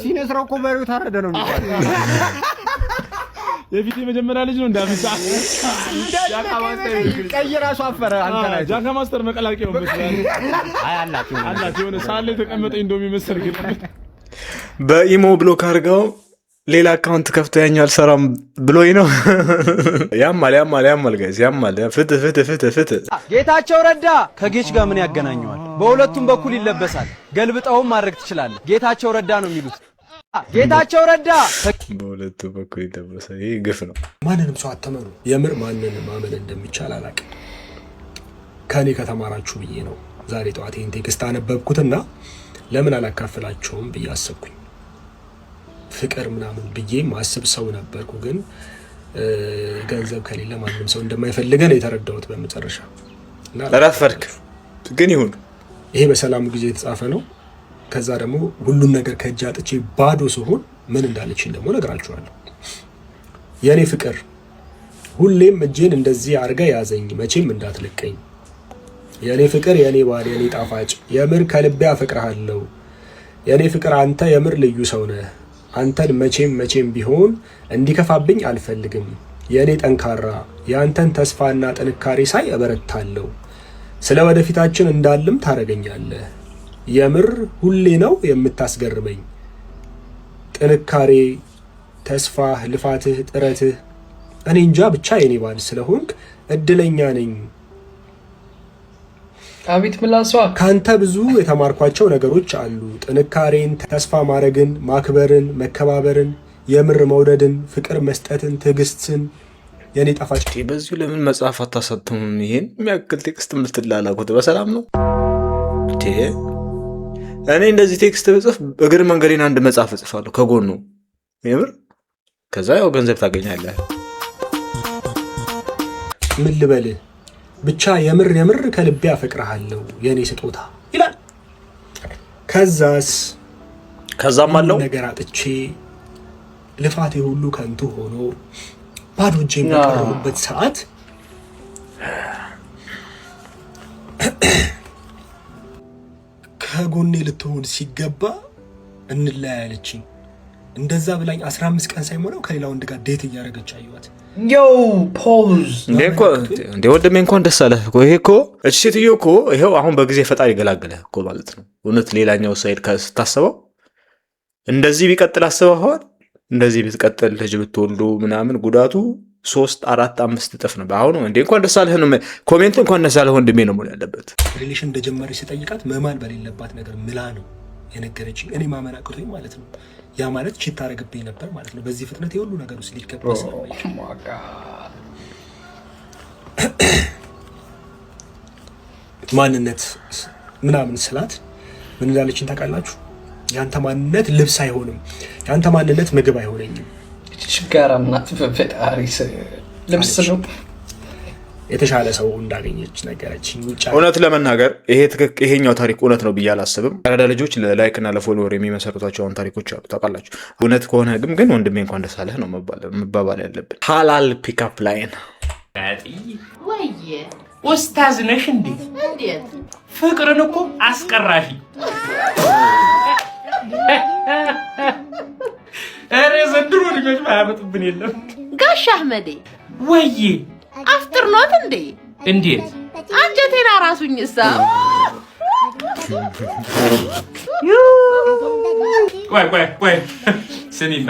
ሲነስረው እኮ በሬው ታረደ ነው የሚባለው። የፊት የመጀመሪያ ልጅ ነው እንዳምሳ ቀይ ራሱ አፈረ። አንተ ላይ ጃካ ማስተር መቀላቀያው መስላል። አይ አላችሁ የሆነ ሳለ ተቀመጠ እንደውም ይመስል ግን በኢሞ ብሎክ አድርገው ሌላ አካውንት ከፍቶ ያኛው አልሰራም ብሎኝ ነው። ያማል ጋይስ ያማል። ፍትህ ጌታቸው ረዳ ከጌች ጋር ምን ያገናኘዋል? በሁለቱም በኩል ይለበሳል። ገልብጠውም ማድረግ ትችላለህ። ጌታቸው ረዳ ነው የሚሉት። ጌታቸው ረዳ በሁለቱም በኩል ይለበሳል። ይሄ ግፍ ነው። ማንንም ሰው አትመኑ። የምር ማንንም ማመን እንደሚቻል አላውቅም። ከኔ ከተማራችሁ ብዬ ነው ዛሬ ጠዋት ይሄን ቴክስት አነበብኩትና ለምን አላካፍላችሁም ብዬ አሰብኩኝ። ፍቅር ምናምን ብዬ ማስብ ሰው ነበርኩ፣ ግን ገንዘብ ከሌለ ማንም ሰው እንደማይፈልገን የተረዳሁት በመጨረሻ እና አላፈርክ ግን ይሁን። ይሄ በሰላሙ ጊዜ የተጻፈ ነው። ከዛ ደግሞ ሁሉን ነገር ከእጅ አጥቼ ባዶ ሲሆን ምን እንዳለችኝ ደግሞ ነግራችኋለሁ። የኔ ፍቅር ሁሌም እጄን እንደዚህ አርጋ ያዘኝ፣ መቼም እንዳትለቀኝ። የኔ ፍቅር፣ የኔ ባል፣ የኔ ጣፋጭ፣ የምር ከልቤ አፈቅርሃለሁ። የኔ ፍቅር አንተ የምር ልዩ ሰው ነህ። አንተን መቼም ቢሆን እንዲከፋብኝ አልፈልግም። የኔ ጠንካራ፣ የአንተን ተስፋና ጥንካሬ ሳይ እበረታለሁ። ስለ ወደፊታችን እንዳልም ታረገኛለህ። የምር ሁሌ ነው የምታስገርመኝ። ጥንካሬ፣ ተስፋህ፣ ልፋትህ፣ ጥረትህ፣ እኔ እንጃ ብቻ የኔ ባል ስለሆንክ እድለኛ ነኝ። አቤት ምላሷ። ካንተ ብዙ የተማርኳቸው ነገሮች አሉ። ጥንካሬን፣ ተስፋ ማድረግን፣ ማክበርን፣ መከባበርን፣ የምር መውደድን፣ ፍቅር መስጠትን፣ ትዕግስትን። የኔ ጣፋጭ በዚሁ ለምን መጽሐፍ አታሳትሙም? ይሄን የሚያክል ቴክስት የምትላላኩት በሰላም ነው? እኔ እንደዚህ ቴክስት ብጽፍ እግር መንገዴን አንድ መጽሐፍ እጽፋለሁ ከጎኑ የምር። ከዛ ያው ገንዘብ ታገኛለህ። ምን ልበልህ ብቻ የምር ከልቤ አፈቅርሃለሁ የኔ ስጦታ ይላል። ከዛም አለው ነገር አጥቼ ልፋቴ ሁሉ ከንቱ ሆኖ ባዶ እጄን በቀረቡበት ሰዓት ከጎኔ ልትሆን ሲገባ እንለያያለችኝ። እንደዛ ብላኝ 15 ቀን ሳይሞላው ከሌላ ወንድ ጋር ዴት እያደረገች አየኋት። ፖዝ እንዴ ወንድሜ እንኳን ደስ አለህ እኮ። ይሄ እኮ እቺ ሴትዮ እኮ ይሄው አሁን በጊዜ ፈጣሪ ገላገለህ እኮ ማለት ነው። እውነት ሌላኛው ሳይድ ስታስበው እንደዚህ ቢቀጥል አስበዋል። እንደዚህ ብትቀጥል ልጅ ብትወልዱ ምናምን ጉዳቱ 3፣ 4፣ 5 እጥፍ ነው። አሁን እንዴ እንኳን ደስ አለህ ነው ኮሜንት እንኳን ደስ አለህ ወንድሜ ነው ማለት ያለበት። ሪሌሽን እንደጀመረች ሲጠይቃት መማን በሌለባት ነገር ምላ ነው የነገረችኝ። እኔ ማመን አቅቶኝ ማለት ነው። ያ ማለት ቺት ታረግብኝ ነበር ማለት ነው። በዚህ ፍጥነት የሁሉ ነገር ውስጥ ሊገባ ስለማይችል ማንነት ምናምን ስላት ምን እንዳለችኝ ታውቃላችሁ? ያንተ ማንነት ልብስ አይሆንም፣ ያንተ ማንነት ምግብ አይሆነኝም። ችጋራምናት በፈጣሪ ልብስ ነው። የተሻለ ሰው እንዳገኘች ነገረችኝ። እውነት ለመናገር ይሄኛው ታሪክ እውነት ነው ብዬ አላስብም። አራዳ ልጆች ለላይክ እና ለፎሎወር የሚመሰርቷቸውን ታሪኮች አሉ ታውቃላችሁ። እውነት ከሆነ ግን ወንድሜ እንኳን ደስ አለህ ነው መባባል ያለብን። ሀላል ፒክአፕ ላይን ወይ ኡስታዝ ነሽ እንዴ? እንዴት ፍቅርን እኮ አስቀራሽ። ኧረ ዘንድሮ ልጆች ማያመጡብን የለም። ጋሽ አህመዴ ወይ አፍጥር ኖት እንዴ? እንዴት አንጀቴን አራሱኝሳ። ቆይ ስሚማ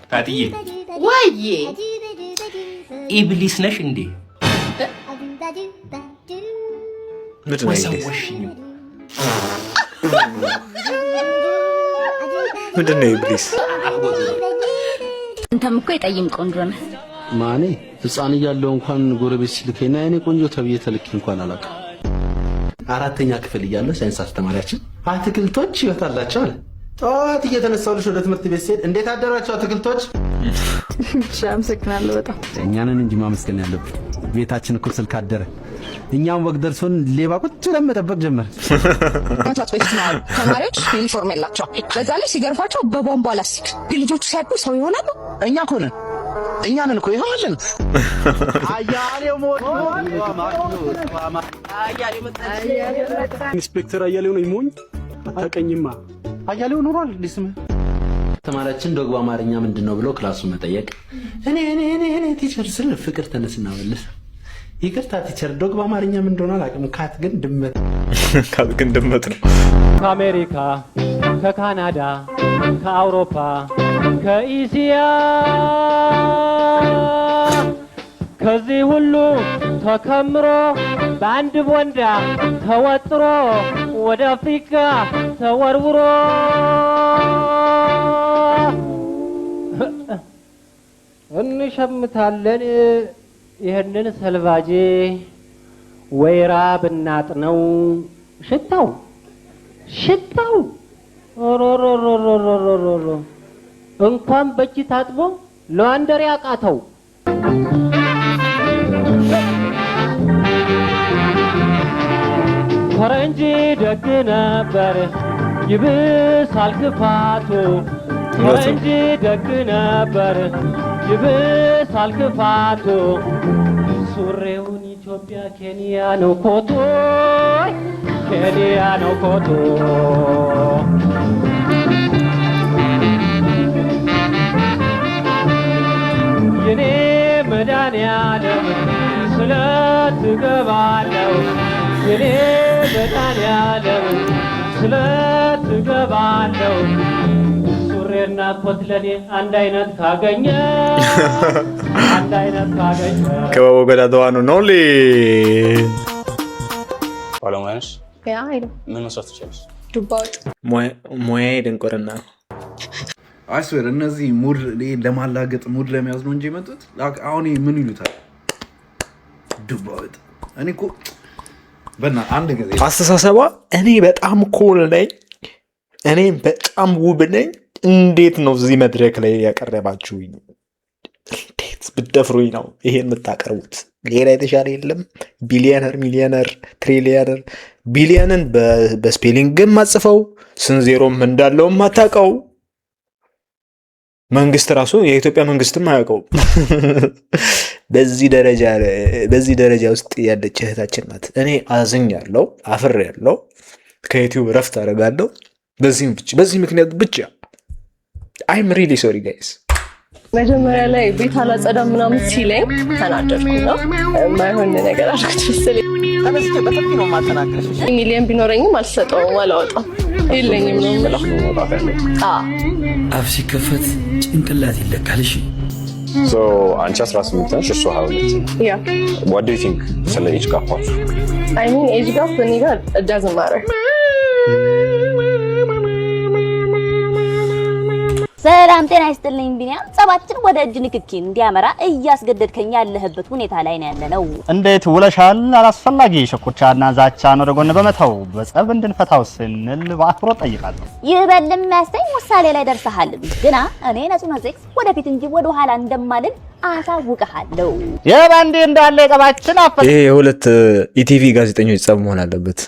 ፋጥዬ፣ ወይ ኢብሊስ ነሽ እንዴ? ምንድን ነው ኢብሊስ? አንተም እኮ የጠይም ቆንጆ ነህ። ማኔ ህፃን እያለሁ እንኳን ጎረቤት ሲልከኝና የኔ ቆንጆ ተብዬ ተልኬ እንኳን አላውቅም። 4ኛ ክፍል እያለሁ ሳይንስ አስተማሪያችን አትክልቶች ህይወት አላቸው አለ። ጠዋት እየተነሳሁልሽ ወደ ትምህርት ቤት ስሄድ እንዴት አደራችሁ አትክልቶች? አመሰግናለሁ በጣም። እኛንን እንጂ ማመስገን ያለብን ቤታችን እኩል ስልክ አደረ። እኛም ወግ ደርሶን ሌባ ቁጭ ብለን መጠበቅ ጀመር። ተማሪዎች ዩኒፎርም የላቸው፣ በዛ ላይ ሲገርፋቸው በቧንቧ ላስቲክ። ልጆቹ ሲያቁ ሰው ይሆናሉ። እኛ እኮ ነን እኛንን እኮ ይሆናልን። ኢንስፔክተር አያሌው ነው ይሞኝ አታቀኝማ። አያሌው ኖሯል እንዴ ስምህ? ተማሪያችን ዶግባ አማርኛ ምንድነው ብሎ ክላሱን መጠየቅ። እኔ ቲቸር ስል ፍቅር ተነስና መልስ። ይቅርታ ቲቸር ዶግባ አማርኛ ምን እንደሆነ አላውቅም። ካት ግን ድመት ነው። ከአሜሪካ፣ ከካናዳ፣ ከአውሮፓ፣ ከኢሲያ ከዚህ ሁሉ ተከምሮ በአንድ ቦንዳ ተወጥሮ ወደ አፍሪካ ተወርውሮ እንሸምታለን ይህንን ሰልቫጄ ወይራ ብናጥነው ሽታው ሮሮሮሮሮሮሮ እንኳን በእጅ ታጥቦ ለዋንደር ያቃተው። ፈረንጅ ደግ ነበር ይብሳል ክፋቱ፣ ፈረንጅ ደግ ነበር ይብሳል ክፋቱ። ሱሬውን ኢትዮጵያ ኬንያ ነው ኮቱ፣ ኬንያ ነው ኮቱ። የኔ መድኃኒዓለም ስለትገባለው፣ የኔ መድኃኒዓለም ስለትገባለው። ሱሬና ኮት ለኔ አንድ አይነት ካገኘ አንድ አይነት ካገኘ ከበቦ ገዳተዋ ነው ሊ ባለሙያ ነሽ? ያ አይደል? ምን መስራት ትችላለሽ? ዱባ ወጥ ሙያዬ ድንቁርና ነው። አይስዌር እነዚህ ሙድ ለማላገጥ ሙድ ለመያዝ ነው እንጂ የመጡት አሁን ምን ይሉታል? ዱባ ወጥ። እኔ እኮ አንድ ጊዜ አስተሳሰቧ እኔ በጣም ኮል ነኝ፣ እኔ በጣም ውብ ነኝ፣ እንዴት ነው እዚህ መድረክ ላይ ያቀረባችሁኝ? እንዴት ብትደፍሩኝ ነው ይሄን የምታቀርቡት? ሌላ የተሻለ የለም? ቢሊየነር፣ ሚሊየነር፣ ትሪሊየነር። ቢሊየንን በስፔሊንግም አጽፈው ስንዜሮም እንዳለውም አታውቀው። መንግስት ራሱ የኢትዮጵያ መንግስትም አያውቀውም። በዚህ ደረጃ ውስጥ ያለች እህታችን ናት። እኔ አዝኛለሁ፣ አፍሬያለሁ፣ ከዩቲዩብ ረፍት አደርጋለሁ። በዚህ ምክንያት ብቻ አይም ሪሊ ሶሪ ጋይስ። መጀመሪያ ላይ ቤት አላጸዳም ምናምን ሲለኝ ተናደድኩና የማይሆን ነገር አድርግት መሰለኝ። ተነስቼ በጥፊ ነው የማተናገርሽ። ሚሊየን ቢኖረኝም አልሰጠውም፣ አላወጣም፣ የለኝም ነው የምለው። አፍ ሲከፈት ጭንቅላት ይለካል። እሺ አንቺ 18 ነሽ፣ እሱ 22። ያ what do you think ስለ ኤጅ ጋፓችሁ? I mean age gap እኔ ጋር it doesn't matter። ሰላም ጤና ይስጥልኝ ቢኒያም። ጸባችን ወደ እጅ ንክኪ እንዲያመራ እያስገደድከኝ ያለህበት ሁኔታ ላይ ነው ያለነው። እንዴት ውለሻል? አላስፈላጊ ሽኩቻና ዛቻን ወደ ጎን በመተው በጸብ እንድንፈታው ስንል በአክብሮት ጠይቃለሁ። ይበልም ያስተኝ ውሳኔ ላይ ደርሰሃል። ግና እኔ ነጹና ዜክስ ወደፊት እንጂ ወደ ኋላ እንደማልል አሳውቅሃለሁ። የባንዲ እንዳለ ጸባችን አፈ ይሄ የሁለት ኢቲቪ ጋዜጠኞች ጸብ መሆን አለበት።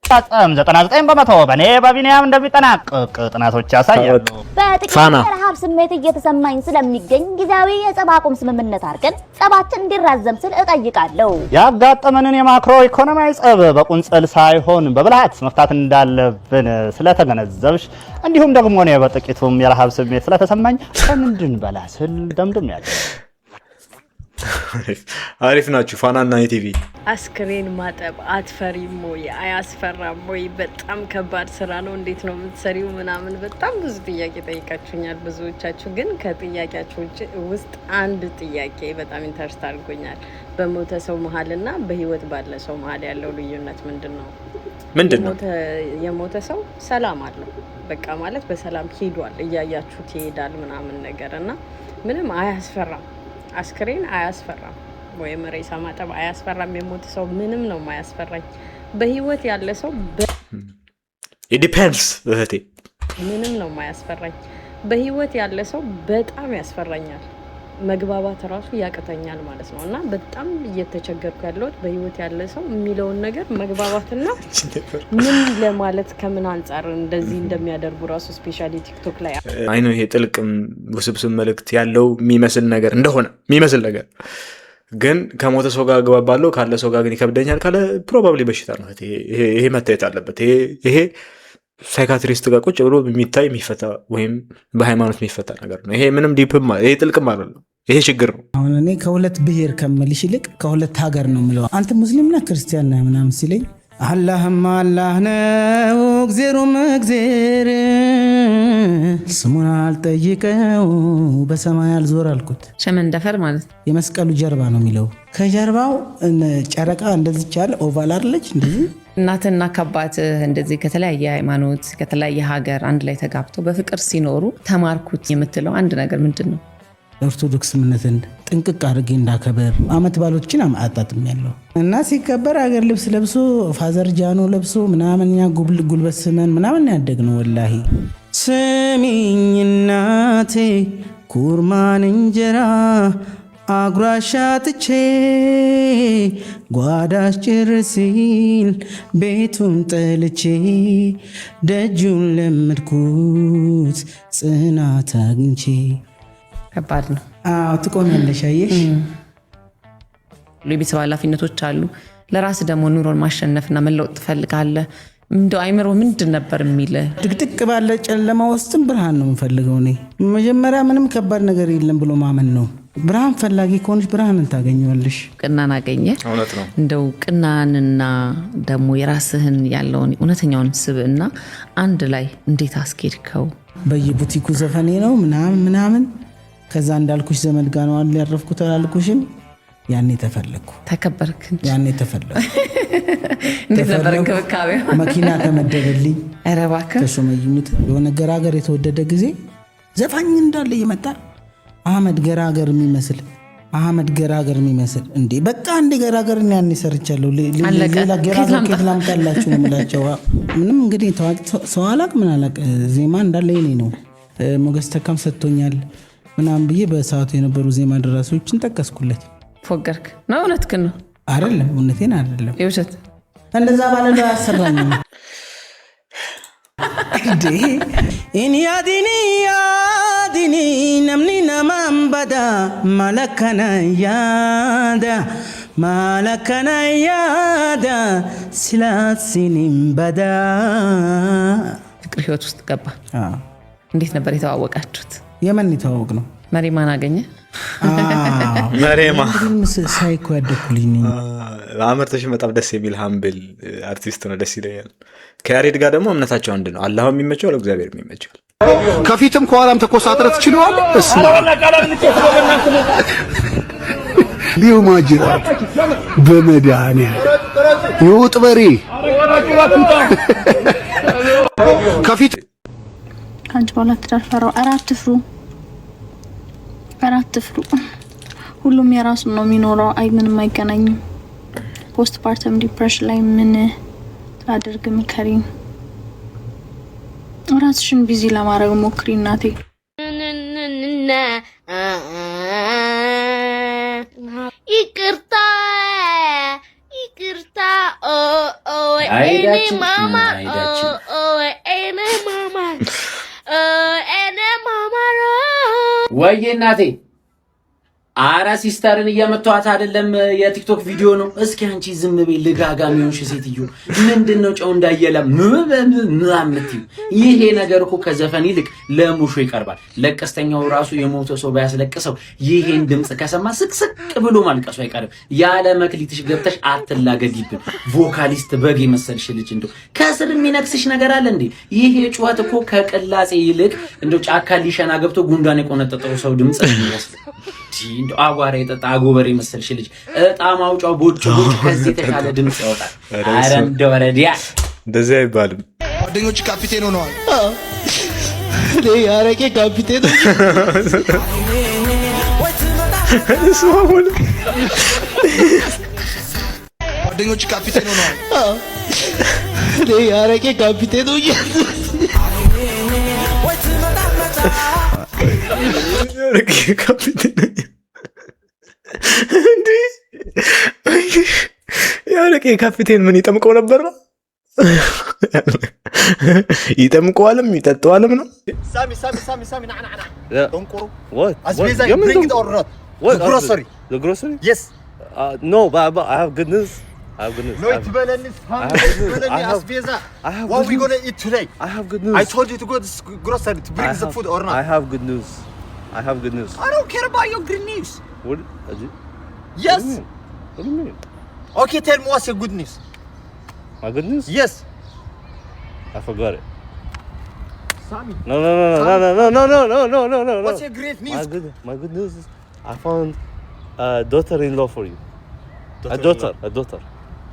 99% በኔ በቢኒያም እንደሚጠናቀቅ ጥናቶች ያሳያሉ። በጥቂት ረሃብ ስሜት እየተሰማኝ ስለሚገኝ ጊዜያዊ የጸብ አቁም ስምምነት አድርገን ጸባችን እንዲራዘም ስል እጠይቃለሁ። ያጋጠመንን የማክሮ ኢኮኖሚያዊ ጸብ በቁንጽል ሳይሆን በብልሃት መፍታት እንዳለብን ስለተገነዘብሽ፣ እንዲሁም ደግሞ እኔ በጥቂቱም የረሃብ ስሜት ስለተሰማኝ ከምንድን በላ ስል ደምድም ያለ አሪፍ ናችሁ። ፋናና ኢቲቪ አስክሬን ማጠብ አትፈሪም ወይ? አያስፈራም ወይ? በጣም ከባድ ስራ ነው። እንዴት ነው የምትሰሪው? ምናምን በጣም ብዙ ጥያቄ ጠይቃችሁኛል ብዙዎቻችሁ። ግን ከጥያቄያችሁ ውስጥ አንድ ጥያቄ በጣም ኢንተረስት አድርጎኛል። በሞተ ሰው መሀልና በህይወት ባለ ሰው መሀል ያለው ልዩነት ምንድን ነው? የሞተ ሰው ሰላም አለው፣ በቃ ማለት በሰላም ሄዷል፣ እያያችሁት ይሄዳል ምናምን ነገር እና ምንም አያስፈራም። አስክሬን አያስፈራም ወይም ሬሳ ማጠብ አያስፈራም። የሞተ ሰው ምንም ነው ማያስፈራኝ። በህይወት ያለ ሰው it depends ምንም ነው ማያስፈራኝ። በህይወት ያለ ሰው በጣም ያስፈራኛል። መግባባት ራሱ ያቅተኛል ማለት ነው። እና በጣም እየተቸገርኩ ያለሁት በህይወት ያለ ሰው የሚለውን ነገር መግባባትና ምን ለማለት ከምን አንጻር እንደዚህ እንደሚያደርጉ ራሱ ስፔሻሊ ቲክቶክ ላይ አይ ነው ይሄ ጥልቅም ውስብስብ መልእክት ያለው የሚመስል ነገር እንደሆነ የሚመስል ነገር ግን ከሞተ ሰው ጋር አግባባለሁ ካለ ሰው ጋር ግን ይከብደኛል ካለ ፕሮባብሊ በሽታ ነው። ይሄ መታየት አለበት። ይሄ ሳይካትሪስት ጋር ቁጭ ብሎ የሚታይ የሚፈታ ወይም በሃይማኖት የሚፈታ ነገር ነው። ይሄ ምንም ዲፕም ይሄ ጥልቅም አይደለም። ይሄ ችግር ነው። አሁን እኔ ከሁለት ብሔር ከምልሽ ይልቅ ከሁለት ሀገር ነው የምለው። አንተ ሙስሊም ነህ ክርስቲያን ነህ ምናምን ሲለኝ አላህም አላህ ነው እግዜሩም እግዜር ስሙን አልጠይቀው በሰማይ አልዞር አልኩት። ሸመንደፈር ማለት የመስቀሉ ጀርባ ነው የሚለው። ከጀርባው ጨረቃ እንደዚህ ቻለ ኦቫል አይደለች እንደዚህ እናትና ከአባት እንደዚህ ከተለያየ ሃይማኖት ከተለያየ ሀገር አንድ ላይ ተጋብተው በፍቅር ሲኖሩ ተማርኩት የምትለው አንድ ነገር ምንድን ነው? ኦርቶዶክስ እምነትን ጥንቅቅ አድርጌ እንዳከበር አመት ባሎችን አጣጥም ያለው እና ሲከበር አገር ልብስ ለብሶ ፋዘር ጃኖ ለብሶ ምናምን ያ ጉልበት ስመን ምናምን ያደግ ነው። ወላሂ ስሚኝ እናቴ ኩርማን እንጀራ አጉራሻ ትቼ ጓዳሽ ጭር ሲል ቤቱን ጠልቼ ደጁን ለመድኩት ጽናት አግኝቼ። ከባድ ነው። ትቆሚያለሽ። አየሽ የቤተሰብ ኃላፊነቶች አሉ። ለራስ ደግሞ ኑሮን ማሸነፍና መለወጥ ትፈልጋለህ። እንደው አይምሮ ምንድን ነበር የሚል ድቅድቅ ባለ ጨለማ ውስጥም ብርሃን ነው የምፈልገው። እኔ መጀመሪያ ምንም ከባድ ነገር የለም ብሎ ማመን ነው። ብርሃን ፈላጊ ከሆነች ብርሃንን ታገኘዋለሽ። ቅናን አገኘ። እውነት ነው። እንደው ቅናንና ደግሞ የራስህን ያለውን እውነተኛውን ስብዕና አንድ ላይ እንዴት አስኬድከው? በየቡቲኩ ዘፈኔ ነው ምናምን ከዛ እንዳልኩሽ ዘመድ ጋር ነው አይደል ያረፍኩት አላልኩሽም? ያኔ ተፈለኩ ተከበርክ። ያኔ ተፈለኩ። እንዴት ነበር እንክብካቤው? መኪና ተመደበልኝ። ኧረ እባክህ ከሾመይሙት የሆነ ገራገር የተወደደ ጊዜ ዘፋኝ እንዳለ ይመጣ አህመድ ገራገር የሚመስል እንዴ በቃ እንደ ገራገር እና ያኔ ሰርቻለሁ። ሌላ ገራገር ከየት ላምጣላችሁ ነው የምላቸው። ምንም እንግዲህ ሰው አላቅ ምን አላቅ ዜማ እንዳለ የኔ ነው። ሞገስ ተካም ሰጥቶኛል ምናምን ብዬ በሰዓቱ የነበሩ ዜማ ደራሲዎችን ጠቀስኩለት። ፎገርክ ነው? እውነትህን ነው? አይደለም እውነቴን አይደለም የውሸት እንደዛ ባለለው ያሰራኝ እንዴ ኢንያዲኒ ነምኒ ነማንበዳ ማለከና ያዳ ስላሲኒንበዳ ፍቅር ህይወት ውስጥ ገባ። እንዴት ነበር የተዋወቃችሁት? የመን የተዋወቅ ነው። መሪማን አገኘ። መሪማ ሳይኮ ያደኩልኝ አመርተሽ በጣም ደስ የሚል ሀምብል አርቲስት ነው። ደስ ይለኛል። ከያሬድ ጋር ደግሞ እምነታቸው አንድ ነው። አላህ የሚመቸው ለእግዚአብሔር የሚመቸው ከፊትም ከኋላም ተኮሳትረ ትችለዋል። ሊው ማጅራት በመድኃኒዓለም ይውጥ በሬ ከፊት አንቺ ባላ ተዳፈራው አራት ፍሩ ሁሉም የራሱ ነው የሚኖረው። አይ ምንም አይገናኝም። ፖስት ፓርተም ዲፕሬሽን ላይ ምን አድርግ ምከሪኝ። ራስሽን ቢዚ ለማድረግ ሞክሪ እናቴ። ይቅርታ እኔ ማማ ወይዬ እናቴ አራ ሲስተርን እየመቷት አይደለም፣ የቲክቶክ ቪዲዮ ነው። እስኪ አንቺ ዝም በይ ልጋጋሚ ሆንሽ ሴትዮ። ምንድነው ጨው እንዳየለ ምምምምምትዩ? ይሄ ነገር እኮ ከዘፈን ይልቅ ለሙሾ ይቀርባል። ለቀስተኛው ራሱ የሞተ ሰው ባያስለቅሰው ይሄን ድምጽ ከሰማ ስቅስቅ ብሎ ማልቀሱ አይቀርም። ያለ መክሊትሽ ገብተሽ አትላገዲብን። ቮካሊስት በግ የመሰልሽ ልጅ እንደው ከስር የሚነክስሽ ነገር አለ እንዴ? ይሄ ጩኸት እኮ ከቅላጼ ይልቅ እንደው ጫካ ሊሸና ገብቶ ጉንዳን የቆነጠጠው ሰው ድምጽ ይመስል እንደ አጓራ የጠጣ አጎበሬ መሰልሽ ልጅ እጣ ማውጫው ቦጭ ከዚህ የተሻለ ድምጽ ያወጣል። አረ እንደው ወረዲያ እንደዚህ አይባልም። ጓደኞች ካፒቴን ሆነዋል። ያረቄ ካፒቴን ጓደኞች ካፒቴን ሆነዋል። ያረቄ ካፒቴን ካፒቴን ይልቅ የካፒቴን ምን ይጠምቀው ነበር ነው ይጠምቀዋልም ይጠጣዋልም ነው ሳሚ እንቁሩ አስቤዛ you bring it or not the grocery yes no but I have good news no it's balanis asbeza what we going to eat today I have good news I told you to go to grocery to bring the food or not I have good news I don't care about your good news what yes what do you mean okay tell me what's your good news my good news yes I forgot it Sammy no what's your great news my good news is I found a daughter-in-law for you a daughter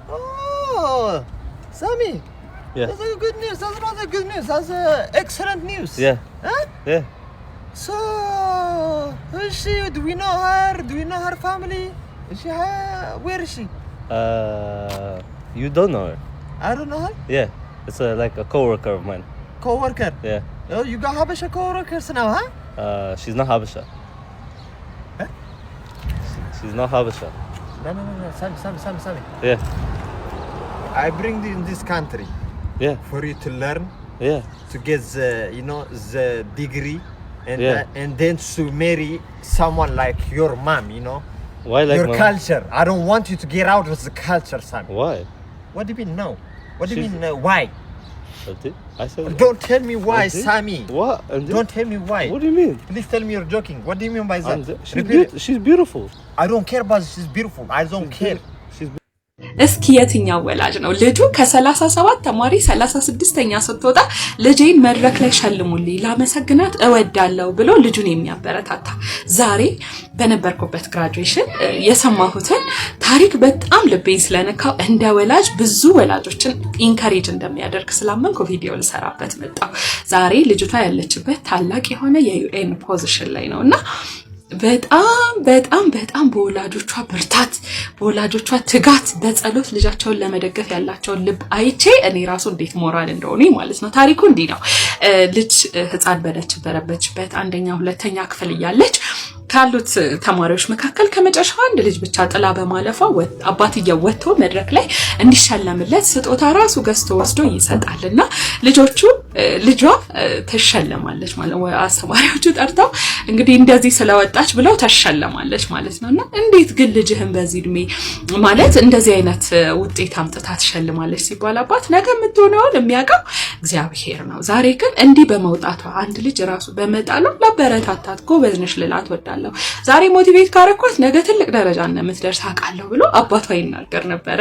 oh Sammy yeah that's a good news that's not a good news that's excellent news yeah huh yeah so who is she do we know her family is she where is she you don't know her I don't know her yeah it's like a co-worker of mine co-worker yeah oh you got Habesha co-workers now huh she's not Habesha huh? she's not Habesha no Sammy yeah I bring you in this country yeah for you to learn yeah to get the the degree and and then to marry someone like your mom why like your culture I don't want you to get out of the culture Sammy why what do you mean no what do you mean why I said don't tell me why Sammy what don't tell me why what do you mean please tell me you're joking what do you mean by that she's beautiful I don't care about she's beautiful I don't care እስኪ የትኛው ወላጅ ነው ልጁ ከ37 ተማሪ 36ኛ ስትወጣ ልጄን መድረክ ላይ ሸልሙልኝ ላመሰግናት እወዳለሁ ብሎ ልጁን የሚያበረታታ ዛሬ በነበርኩበት ግራጁዌሽን የሰማሁትን ታሪክ በጣም ልቤን ስለነካው እንደ ወላጅ ብዙ ወላጆችን ኢንካሬጅ እንደሚያደርግ ስላመንኩ ቪዲዮ ልሰራበት መጣሁ ዛሬ ልጅቷ ያለችበት ታላቅ የሆነ የዩኤን ፖዚሽን ላይ ነውና በጣም በወላጆቿ ብርታት በወላጆቿ ትጋት በጸሎት ልጃቸውን ለመደገፍ ያላቸውን ልብ አይቼ እኔ ራሱ እንዴት ሞራል እንደሆነ ማለት ነው ታሪኩ እንዲህ ነው ልጅ ህፃን በነበረችበት አንደኛ ሁለተኛ ክፍል እያለች ካሉት ተማሪዎች መካከል ከመጨረሻው አንድ ልጅ ብቻ ጥላ በማለፏ አባትየው ወጥቶ መድረክ ላይ እንዲሸለምለት ስጦታ ራሱ ገዝቶ ወስዶ ይሰጣልና ልጇ ተሸለማለች ማለት ነው አስተማሪዎቹ ጠርተው እንግዲህ እንደዚህ ስለወጣች ብለው ተሸለማለች ማለት ነውና እንዴት ግን ልጅህን በዚህ እድሜ ማለት እንደዚህ አይነት ውጤት አምጥታ ተሸልማለች ሲባል አባት ነገ የምትሆነውን የሚያውቀው እግዚአብሔር ነው ዛሬ ግን እንዲህ በመውጣቷ አንድ ልጅ ራሱ በመጣሉ ለበረታታት ጎበዝ ነሽ ልላት ወዳለሁ ዛሬ ሞቲቬት ካረኳት ነገ ትልቅ ደረጃ እንደምትደርስ አውቃለሁ ብሎ አባቷ ይናገር ነበር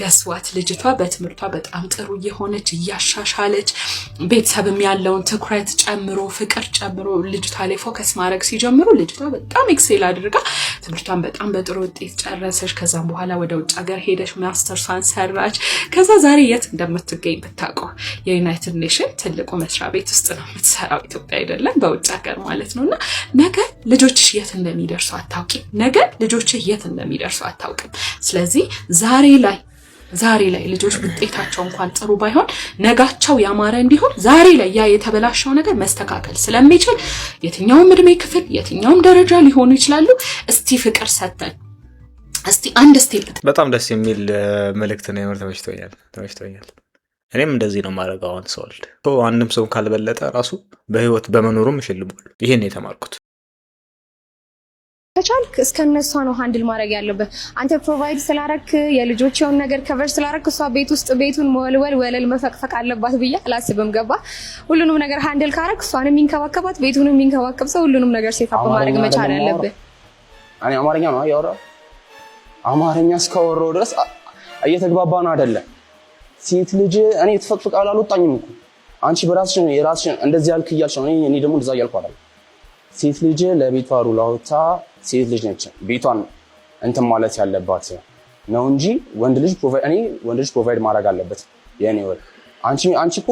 ገስዋት ልጅቷ በትምህርቷ በጣም ጥሩ የሆነች ያሻሻለች ቤተሰብም ያለውን ትኩረት ጨምሮ ፍቅር ጨምሮ ልጅቷ ላይ ፎከስ ማድረግ ሲጀምሩ ልጅቷ በጣም ኤክሴል አድርጋ ትምህርቷን በጣም በጥሩ ውጤት ጨረሰች ከዛም በኋላ ወደ ውጭ ሀገር ሄደች ማስተርሷን ሰራች ከዛ ዛሬ የት እንደምትገኝ ብታውቀው የዩናይትድ ኔሽን ትልቁ መስሪያ ቤት ውስጥ ነው የምትሰራው ኢትዮጵያ አይደለም በውጭ ሀገር ማለት ነውና ነገ ልጆችሽ የት እንደሚደርሱ አታውቂም ነገ ልጆችሽ የት እንደሚደርሱ አታውቅም ስለዚህ ዛሬ ላይ ልጆች ውጤታቸው እንኳን ጥሩ ባይሆን ነጋቸው ያማረ እንዲሆን ዛሬ ላይ ያ የተበላሸው ነገር መስተካከል ስለሚችል የትኛውም እድሜ ክፍል የትኛውም ደረጃ ሊሆኑ ይችላሉ እስቲ ፍቅር ሰጠን እስቲ አንድ ስቴፕ በጣም ደስ የሚል መልእክት ነው የምር ተመችቶኛል እኔም እንደዚህ ነው ማድረጋው አሁን ሰውልድ አንድም ሰው ካልበለጠ ራሱ በህይወት በመኖሩም ይሽልማል ይሄን ነው የተማርኩት ከቻልክ እስከነሷ ነው ሃንድል ማድረግ ያለበት አንተ ፕሮቫይድ ስላረክ የልጆችውን ነገር ከቨር ስላረክ እሷ ቤት ውስጥ ቤቱን ወለል መፈቅፈቅ አለባት ብዬ አላስብም ገባ ሁሉንም ነገር ሃንድል ካረክ እሷንም የሚንከባከባት ቤቱንም የሚንከባከብ ሰው ሁሉንም ነገር ሴት አፕ ማድረግ መቻል አለበት እኔ አማርኛ ነው ያወራው አማርኛ እስከወረው ድረስ እየተግባባ ነው አይደለ ሴት ልጅ እኔ ተፈቅፍቃል አልወጣኝም እኮ አንቺ በራስሽ የራስሽ እንደዚህ ያልክ እያልሽ ነው እኔ ደግሞ እንደዛ እያልኩ አይደል ሴት ልጅ ለቤቷ ሩላውታ ሴት ልጅ ነች ቤቷን እንትን ማለት ያለባት ነው እንጂ ወንድ ልጅ ፕሮቫይድ ማድረግ አለበት የኔ ወል አንቺ እኮ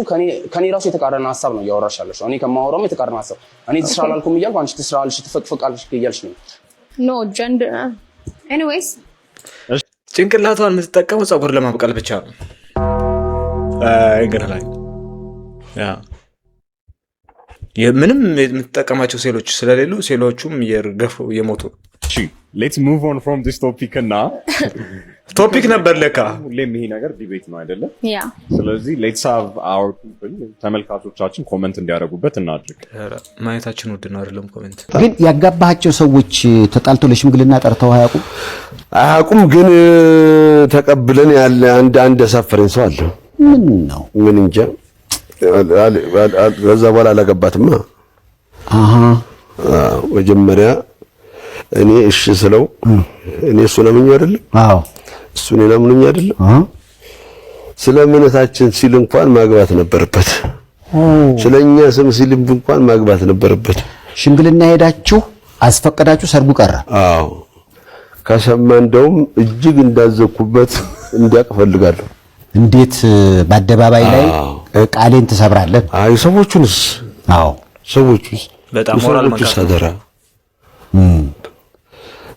ከኔ ራሱ የተቃረነ ሐሳብ ነው ያወራሽ ያለሽ እኔ ከማወራው የተቃረነ ሐሳብ እኔ ትስራላልኩም እያልኩ አንቺ ትስራልሽ ትፈቅፍቃልሽ እያልሽ ነው ኖ ጀንደር ኤኒዌይስ ጭንቅላቷን የምትጠቀመው ፀጉር ለማብቀል ብቻ ነው እንግዲህ ምንም የምትጠቀማቸው ሴሎች ስለሌሉ ሴሎቹም የሞቱ ሌትስ ሙቭ ኦን ፍሮም ዲስ ቶፒክ እና ቶፒክ ነበር ለካ ሁሌም ይሄ ነገር ዲቤት ነው አይደለም? ያ ስለዚህ ሌትስ ሃቭ አወር ፒፕል ተመልካቾቻችን ኮሜንት እንዲያደርጉበት እናድርግ። ማየታችን ውድ ነው አይደለም? ኮሜንት ግን ያጋባቸው ሰዎች ተጣልቶ ለሽምግልና ጠርተው አያውቁም። ግን ተቀብለን ያለ አንድ ያሳፈረኝ ሰው አለ። ምን ነው? ምን እንጃ። ከዛ በኋላ አላገባትማ። መጀመሪያ እኔ እሺ ስለው እኔ እሱ ለምኜ አይደለም? አዎ እሱ እኔ ለምኜ አይደለም? ስለ እምነታችን ሲል እንኳን ማግባት ነበረበት። ስለኛ ስም ሲል እንኳን ማግባት ነበረበት። ሽምግልና ሄዳችሁ አስፈቀዳችሁ፣ ሰርጉ ቀረ። አዎ ከሰማ እንደውም እጅግ እንዳዘኩበት እንዲያውቅ ፈልጋለሁ። እንዴት በአደባባይ ላይ ቃሌን ትሰብራለህ? አይ ሰዎቹንስ? አዎ ሰዎቹስ በጣም ሞራል ማቃተራ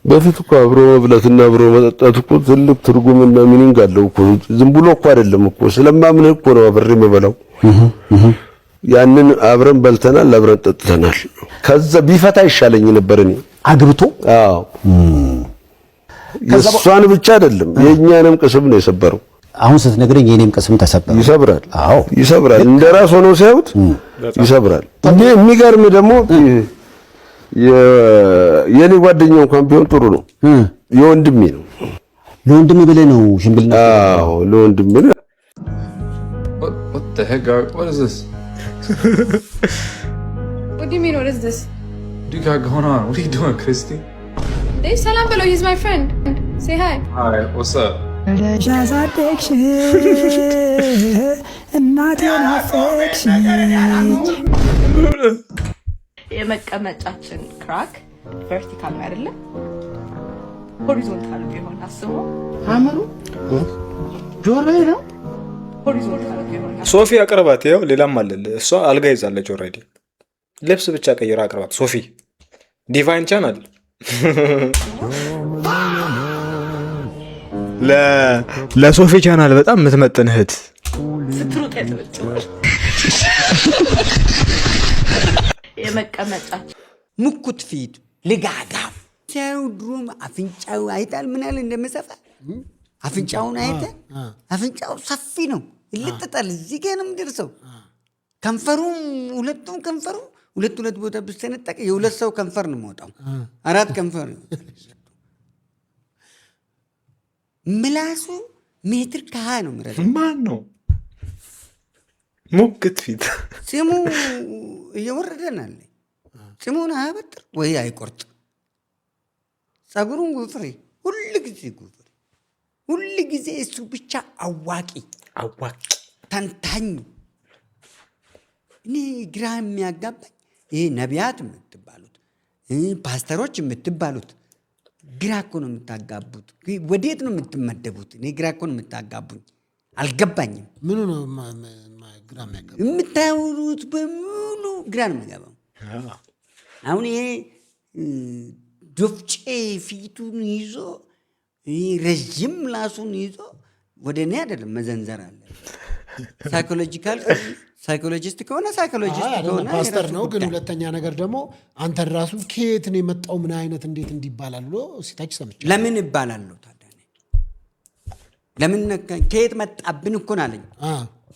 በፊት እኮ አብሮ መብላትና አብሮ መጠጣት እኮ ትልቅ ትርጉምና ሚኒንግ አለው እኮ። ዝም ብሎ እኮ አይደለም እኮ ስለማምንህ እኮ ነው አብሬ የምበላው። ያንን አብረን በልተናል፣ አብረን ጠጥተናል። ከዛ ቢፈታ ይሻለኝ ነበር እኔ አግብቶ። አዎ የእሷን ብቻ አይደለም የእኛንም ቅስም ነው የሰበረው። አሁን ስትነግረኝ የኔም ቅስም ተሰበረ። ይሰብራል። አዎ ይሰብራል። እንደራስ ሆኖ ሲያዩት ይሰብራል። የሚገርም ደግሞ የኔ ጓደኛው እንኳን ቢሆን ጥሩ ነው። የወንድሜ ነው። ለወንድሜ ብለህ ነው ሽምግልና? አዎ ለወንድሜ ነው። What the heck what is this? What do you mean what is this? What do you got going on? What are you doing, Christy? Dave salam below, he's my friend. Say hi. Hi, what's up? የመቀመጫችን ክራክ ቨርቲካል ነው አይደለ? ሆሪዞንታል ቢሆን አስቡ። አመሩ ጆሮዬ ነው። ሆሪዞንታል ቢሆን ሶፊ አቅርባት። ያው ሌላም አለ። እሷ አልጋ ይዛለች ኦልሬዲ። ልብስ ብቻ ቀይራ አቅርባት። ሶፊ ዲቫይን ቻናል ለሶፊ ቻናል በጣም የምትመጥን እህት ስትሮጥ ያተበጭ የመቀመጫችን ሙኩት ፊት ልጋጋም ሲያዩ ድሮም አፍንጫው አይታል ምን ያህል እንደመሰፋ አፍንጫውን አይተ አፍንጫው ሰፊ ነው፣ ይልጥጣል። እዚህ ጋር ነው የሚደርሰው። ከንፈሩ ሁለቱም ከንፈሩ ሁለት ቦታ ብትሰነጠቅ የሁለት ሰው ከንፈር ነው የሚወጣው። 4 ከንፈር ምላሱ ሜትር ከ20 ነው የሚረዘው። ማን ነው ሙክት ፊት? ጺሙ እየወረደናል። ጺሙን አያበጥር ወይ አይቆርጥ። ጸጉሩን ጉፍሬ፣ ሁልጊዜ ጉፍሬ፣ ሁልጊዜ እሱ ብቻ አዋቂ ተንታኝ። እኔ ግራ የሚያጋባኝ ይሄ ነቢያት የምትባሉት ፓስተሮች የምትባሉት ግራ እኮ ነው የምታጋቡት። ወዴት ነው የምትመደቡት? እኔ ግራ እኮ ነው የምታጋቡኝ። አልገባኝም። ምኑ ነው ግራ የሚያጋባው? የምታወሩት በሙሉ ግራ ነው የሚገባው። አሁን ይሄ ዶፍጬ ፊቱን ይዞ ረዥም ምላሱን ይዞ ወደ እኔ አይደለም መዘንዘር አለ። ሳይኮሎጂስት ከሆነ ሳይኮሎጂስት ከሆነ ፓስተር ነው። ግን ሁለተኛ ነገር ደግሞ አንተን ራሱ ከየት ነው የመጣው ምን አይነት እንዴት እንዲባላል ብሎ ሲታች ሰምቻለሁ። ለምን ይባላል ታዲያ? ለምን ከየት መጣብን እኮ ነው አለኝ።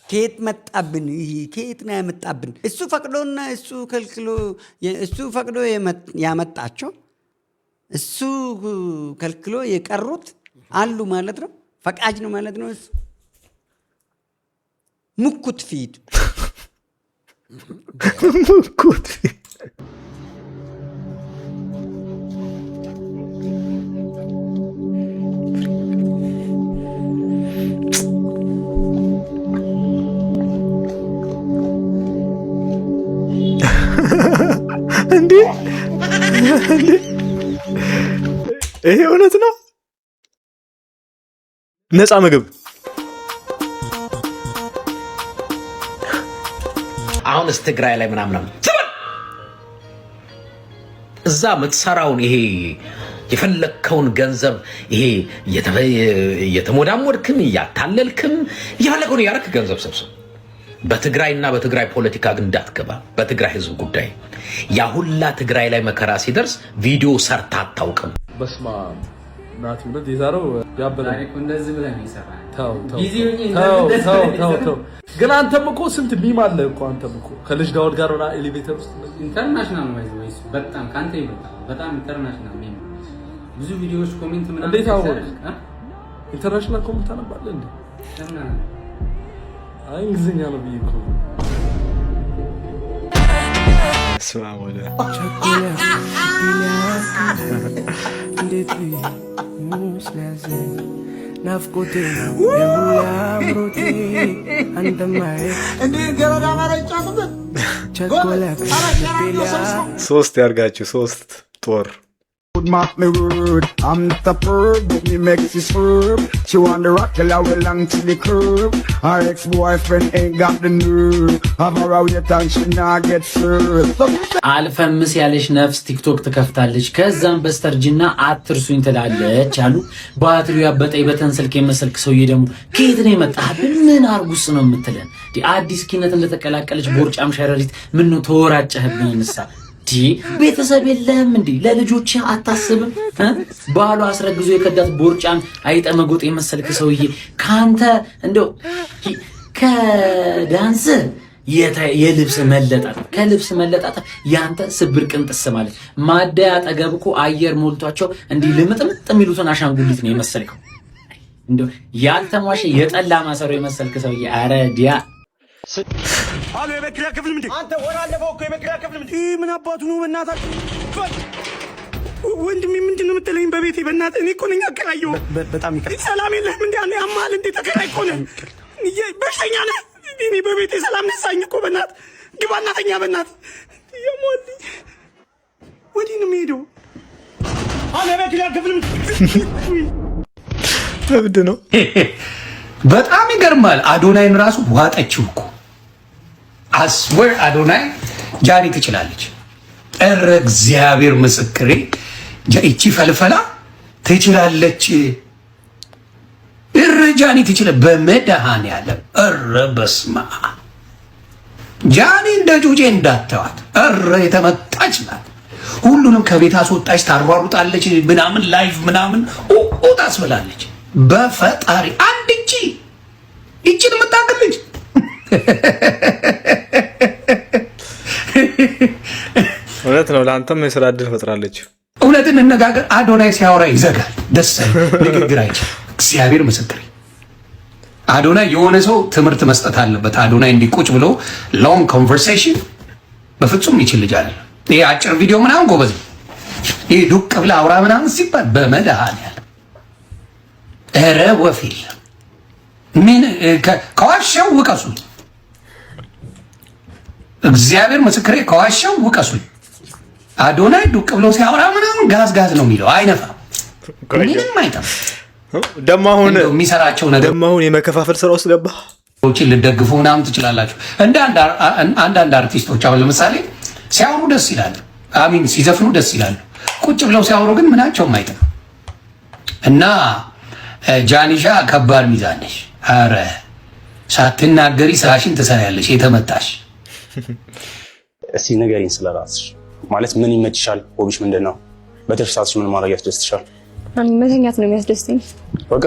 ከየት መጣብን? ከየት ነው ያመጣብን? እሱ ፈቅዶና እሱ ከልክሎ እሱ ፈቅዶ ያመጣቸው እሱ ከልክሎ የቀሩት አሉ ማለት ነው። ፈቃጅ ነው ማለት ነው። እሱ ሙኩት ፊት ሙኩት ፊት እንዴ! ይሄ እውነት ነው? ነፃ ምግብ አሁንስ ትግራይ ላይ ምናምን እዛ የምትሰራውን ይሄ የፈለከውን ገንዘብ ይሄ የተሞዳሞድክም እያታለልክም እየፈለከውን ያረክ ገንዘብ ሰብስብ። በትግራይና በትግራይ ፖለቲካ ግን እንዳትገባ። በትግራይ ህዝብ ጉዳይ ያ ሁላ ትግራይ ላይ መከራ ሲደርስ ቪዲዮ ሰርታ አታውቅም። በስማ ናቲ ብለት የዛሬው ያበለ እንደዚህ ብለን ይሰራል። ተው ግን አንተም እኮ ስንት ሚም አለ እኮ አንተም እኮ ከልጅ ዳውድ ጋር ሆና ኤሌቬተር ውስጥ ኢንተርናሽናል ነው ወይስ በጣም ካንተ ይበልጣል። በጣም ኢንተርናሽናል ሚም ብዙ ቪዲዮዎች ኮሜንት ምናምን እንዴት አወቅ? ኢንተርናሽናል ኮሜንት አነባለህ እንዴ? አይ እንግሊዝኛ ነው ብዬ እኮ ስማወለ ናፍቆቴ የሁላምሮቴ አንተማዬ እንዴ ገረዳ ማረጫበት ቸኮላት ሶስት ያርጋችሁ ሶስት ጦር Mark me word, I'm the perv, but me makes it swerve. She want the rock till I will long to the curve. Her ex-boyfriend ain't got the nerve. Have her out yet and she not get served. አልፈምስ ያለሽ ነፍስ ቲክቶክ ትከፍታለች ከዛም በስተርጅና አትርሱኝ ትላለች አሉ። ባትሪው ያበጠይ በተን ስልክ የመሰልክ ሰውዬ ደግሞ ከየት ነው የመጣህብን? ምን አርጉስ ነው የምትለን? አዲስ ኪነት እንደተቀላቀለች ቦርጫም ሸረሪት ምን ነው ተወራጨህብን? እንሳ ቤተሰብ የለህም እንዴ? ለልጆች አታስብም? ባሏ አስረግዞ የከዳት ቦርጫም አይጠመጎጥ የመሰልክ ሰውዬ ካንተ እንደው ከዳንስ የልብስ መለጣት ከልብስ መለጣት ያንተ ስብር ቅንጥስ ማለት ማደያ አጠገብ እኮ አየር ሞልቷቸው እንዲህ ልምጥምጥ የሚሉትን አሻንጉሊት ነው የመሰልከው። እንደው ያልተሟሸ የጠላ ማሰሮ የመሰልክ ሰውዬ አረ ዲያ አሎ የበክሪያ ክፍል ምንድን አንተ ወራለፈው እኮ የበክሪያ ክፍል ምንድን ምን አባቱ ነው? በእናታችሁ ወንድሜ ምንድን ነው የምትለኝ? በቤቴ በእናትህ እኔ እኮ ነኝ አከራየው። በጣም ይቀር ሰላም የለህም እንዴ? አንተ ያማል እንዴ? ተከራይ እኮ ነህ በሽተኛ ነህ። እኔ በቤቴ ሰላም ነሳኝ እኮ በእናትህ ግባ እናተኛ በእናትህ ያሟል። ወዲህ ነው የምሄደው። አሎ የበክሪያ ክፍል ምንድን እብድ ነው። በጣም ይገርማል። አዶናይን ራሱ ዋጠችው እኮ አስወር አዶናይ ጃኒ ትችላለች። እረ እግዚአብሔር ምስክሬ እቺ ፈልፈላ ትችላለች። እረ ጃኒ ትችላለች በመድኃኔዓለም። እረ በስመ አብ ጃኒ እንደ ጩጬ እንዳተዋት። እረ የተመጣች ናት። ሁሉንም ከቤት አስወጣች፣ ታሯሩጣለች፣ ምናምን ላይቭ ምናምን ታስብላለች። በፈጣሪ አንድ እቺን የምታክል ልጅ እውነት ነው። ለአንተም የስራ እድል ፈጥራለች። እውነትን እንነጋገር። አዶናይ ሲያወራ ይዘጋል። ደስ ንግግር አይችል። እግዚአብሔር ምስክሬ አዶናይ የሆነ ሰው ትምህርት መስጠት አለበት። አዶናይ እንዲቁጭ ብሎ ሎንግ ኮንቨርሴሽን በፍጹም ይችል ልጅ አይደለም። ይሄ አጭር ቪዲዮ ምናምን ጎበዝ፣ ይሄ ዱቅ ብላ አውራ ምናምን ሲባል በመድኃኔዓለም ኧረ ወፊል ምን ከዋሻው ውቀሱኝ። እግዚአብሔር ምስክሬ ከዋሻው ውቀሱኝ። አዶናይ ዱቅ ብሎ ሲያወራ ምናምን ጋዝ ነው የሚለው፣ አይነፋም፣ ምንም አይጠፋም። ደሞ አሁን የሚሰራቸው ነገር ደሞ አሁን የመከፋፈል ስራ ውስጥ ገባ። ልደግፉ ምናምን ትችላላችሁ። እንደ አንዳንድ አርቲስቶች አሁን ለምሳሌ ሲያወሩ ደስ ይላሉ፣ አሚን ሲዘፍኑ ደስ ይላሉ። ቁጭ ብለው ሲያወሩ ግን ምናቸውም አይጠፋም። እና ጃኒሻ ከባድ ሚዛን ነሽ። አረ ሳትናገሪ ስራሽን ትሰሪያለሽ። የተመታሽ እስቲ ንገሪኝ ስለራስሽ። ማለት ምን ይመችሻል? ሆቢሽ ምንድን ነው? በትርፍ ሰዓትሽ ምን ማድረግ ያስደስትሻል? መተኛት ነው የሚያስደስተኝ። በቃ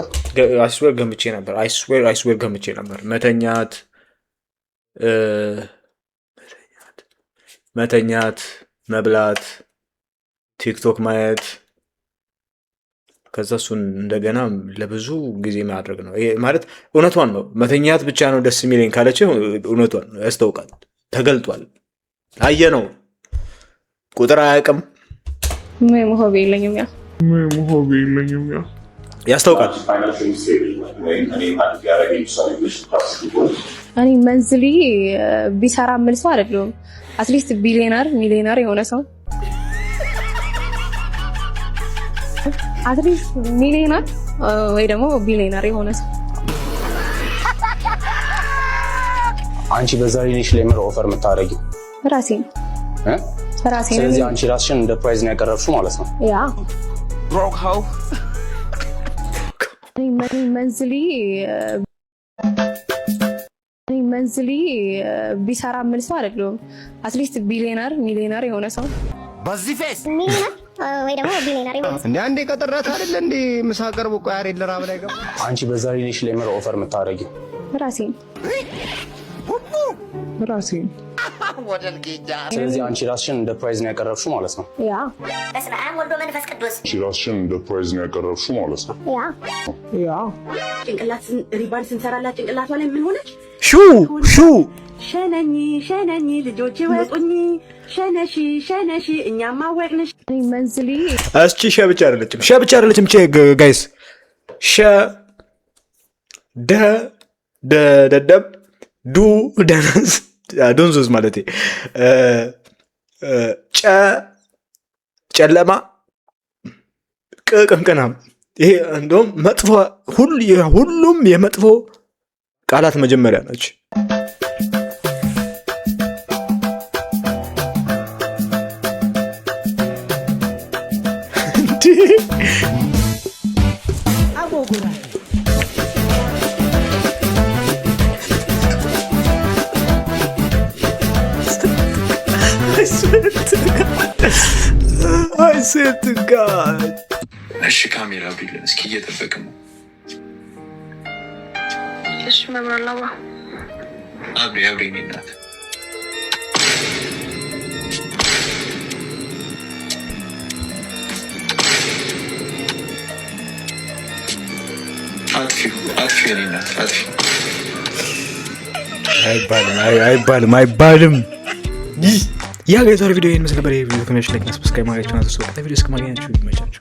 አይስዌር ገምቼ ነበር። አይስዌር ገምቼ ነበር። መተኛት፣ መብላት፣ ቲክቶክ ማየት፣ ከዛ እሱን እንደገና ለብዙ ጊዜ ማድረግ ነው። ይሄ ማለት እውነቷን ነው። መተኛት ብቻ ነው ደስ የሚለኝ ካለች እውነቷን ነው። ያስታውቃል፣ ተገልጧል፣ አየ ነው። ቁጥር አያውቅም። ምንም ሆቢ የለኝም። ያስታውቃል። እኔ መንዝሊ ቢሰራ ምል ሰው አይደለሁም። አትሊስት ሚሊዮነር የሆነ ሰው አትሊስት ሚሊዮነር ወይ ደግሞ ቢሊዮነር የሆነ ሰው። አንቺ በዛ ሪሌሽን ላይ ምን ኦፈር የምታደርጊው? ራሴ ነው። ስለዚህ አንቺ ራስሽን እንደ ፕራይዝ ነው ያቀረብሽው ማለት ነው። ያ ብሮክ ሃው መንዝሊ ቢሰራ ምል ሰው አይደለሁም። አትሊስት ሚሊዮነር የሆነ ሰው። በዚህ ፌስ ወይ ደግሞ ቢሊየነር እንዴ አንዴ ቀጥራት አይደል እንዴ ምሳ ቀርቦ ቆይ አይደል ለራብ ላይ ገባ አንቺ በዛ ሪሌሽን ላይ ምር ኦፈር የምታደርጊው ራሴን ስለዚህ አንቺ ራስሽን እንደ ፕራይዝ ነው ያቀረብሽው ማለት ነው። ያ በስመ አብ ወልድ ወመንፈስ ቅዱስ አንቺ ራስሽን እንደ ፕራይዝ ነው ያቀረብሽው ማለት ነው። ያ ጭንቅላት ሪባን ስንሰራላት ጭንቅላቷ ላይ ምን ሆነች? ሹ ሸነኝ ልጆች ወቁኝ ሸነሺ እኛማ ወቅንሽ መንዝሊ እስቺ ሸ ብቻ አይደለችም ጋይስ ደደብ ደነዝ ዶንዞዝ ማለት ጨለማ ቅንቅናም ይሄ እንደውም መጥፎ ሁሉም የመጥፎ ቃላት መጀመሪያ ናቸው። I swear to God. እሺ ካሜራ ቢልን እስኪ እየጠበቅን ነው። እሺ መብራላባ አብሬ እኔ እናት አጥፊ እኔ እናት አጥፊ አይባልም። ያ ጋይስ ቪዲዮ ይሄን መስለ በሬ ቪዲዮ ከነሽ ላይክ ሰብስክራይብ ማድረጋችሁን አትርሱ። ቀጣይ ቪዲዮ እስከማገኛችሁ ይመቻችሁ።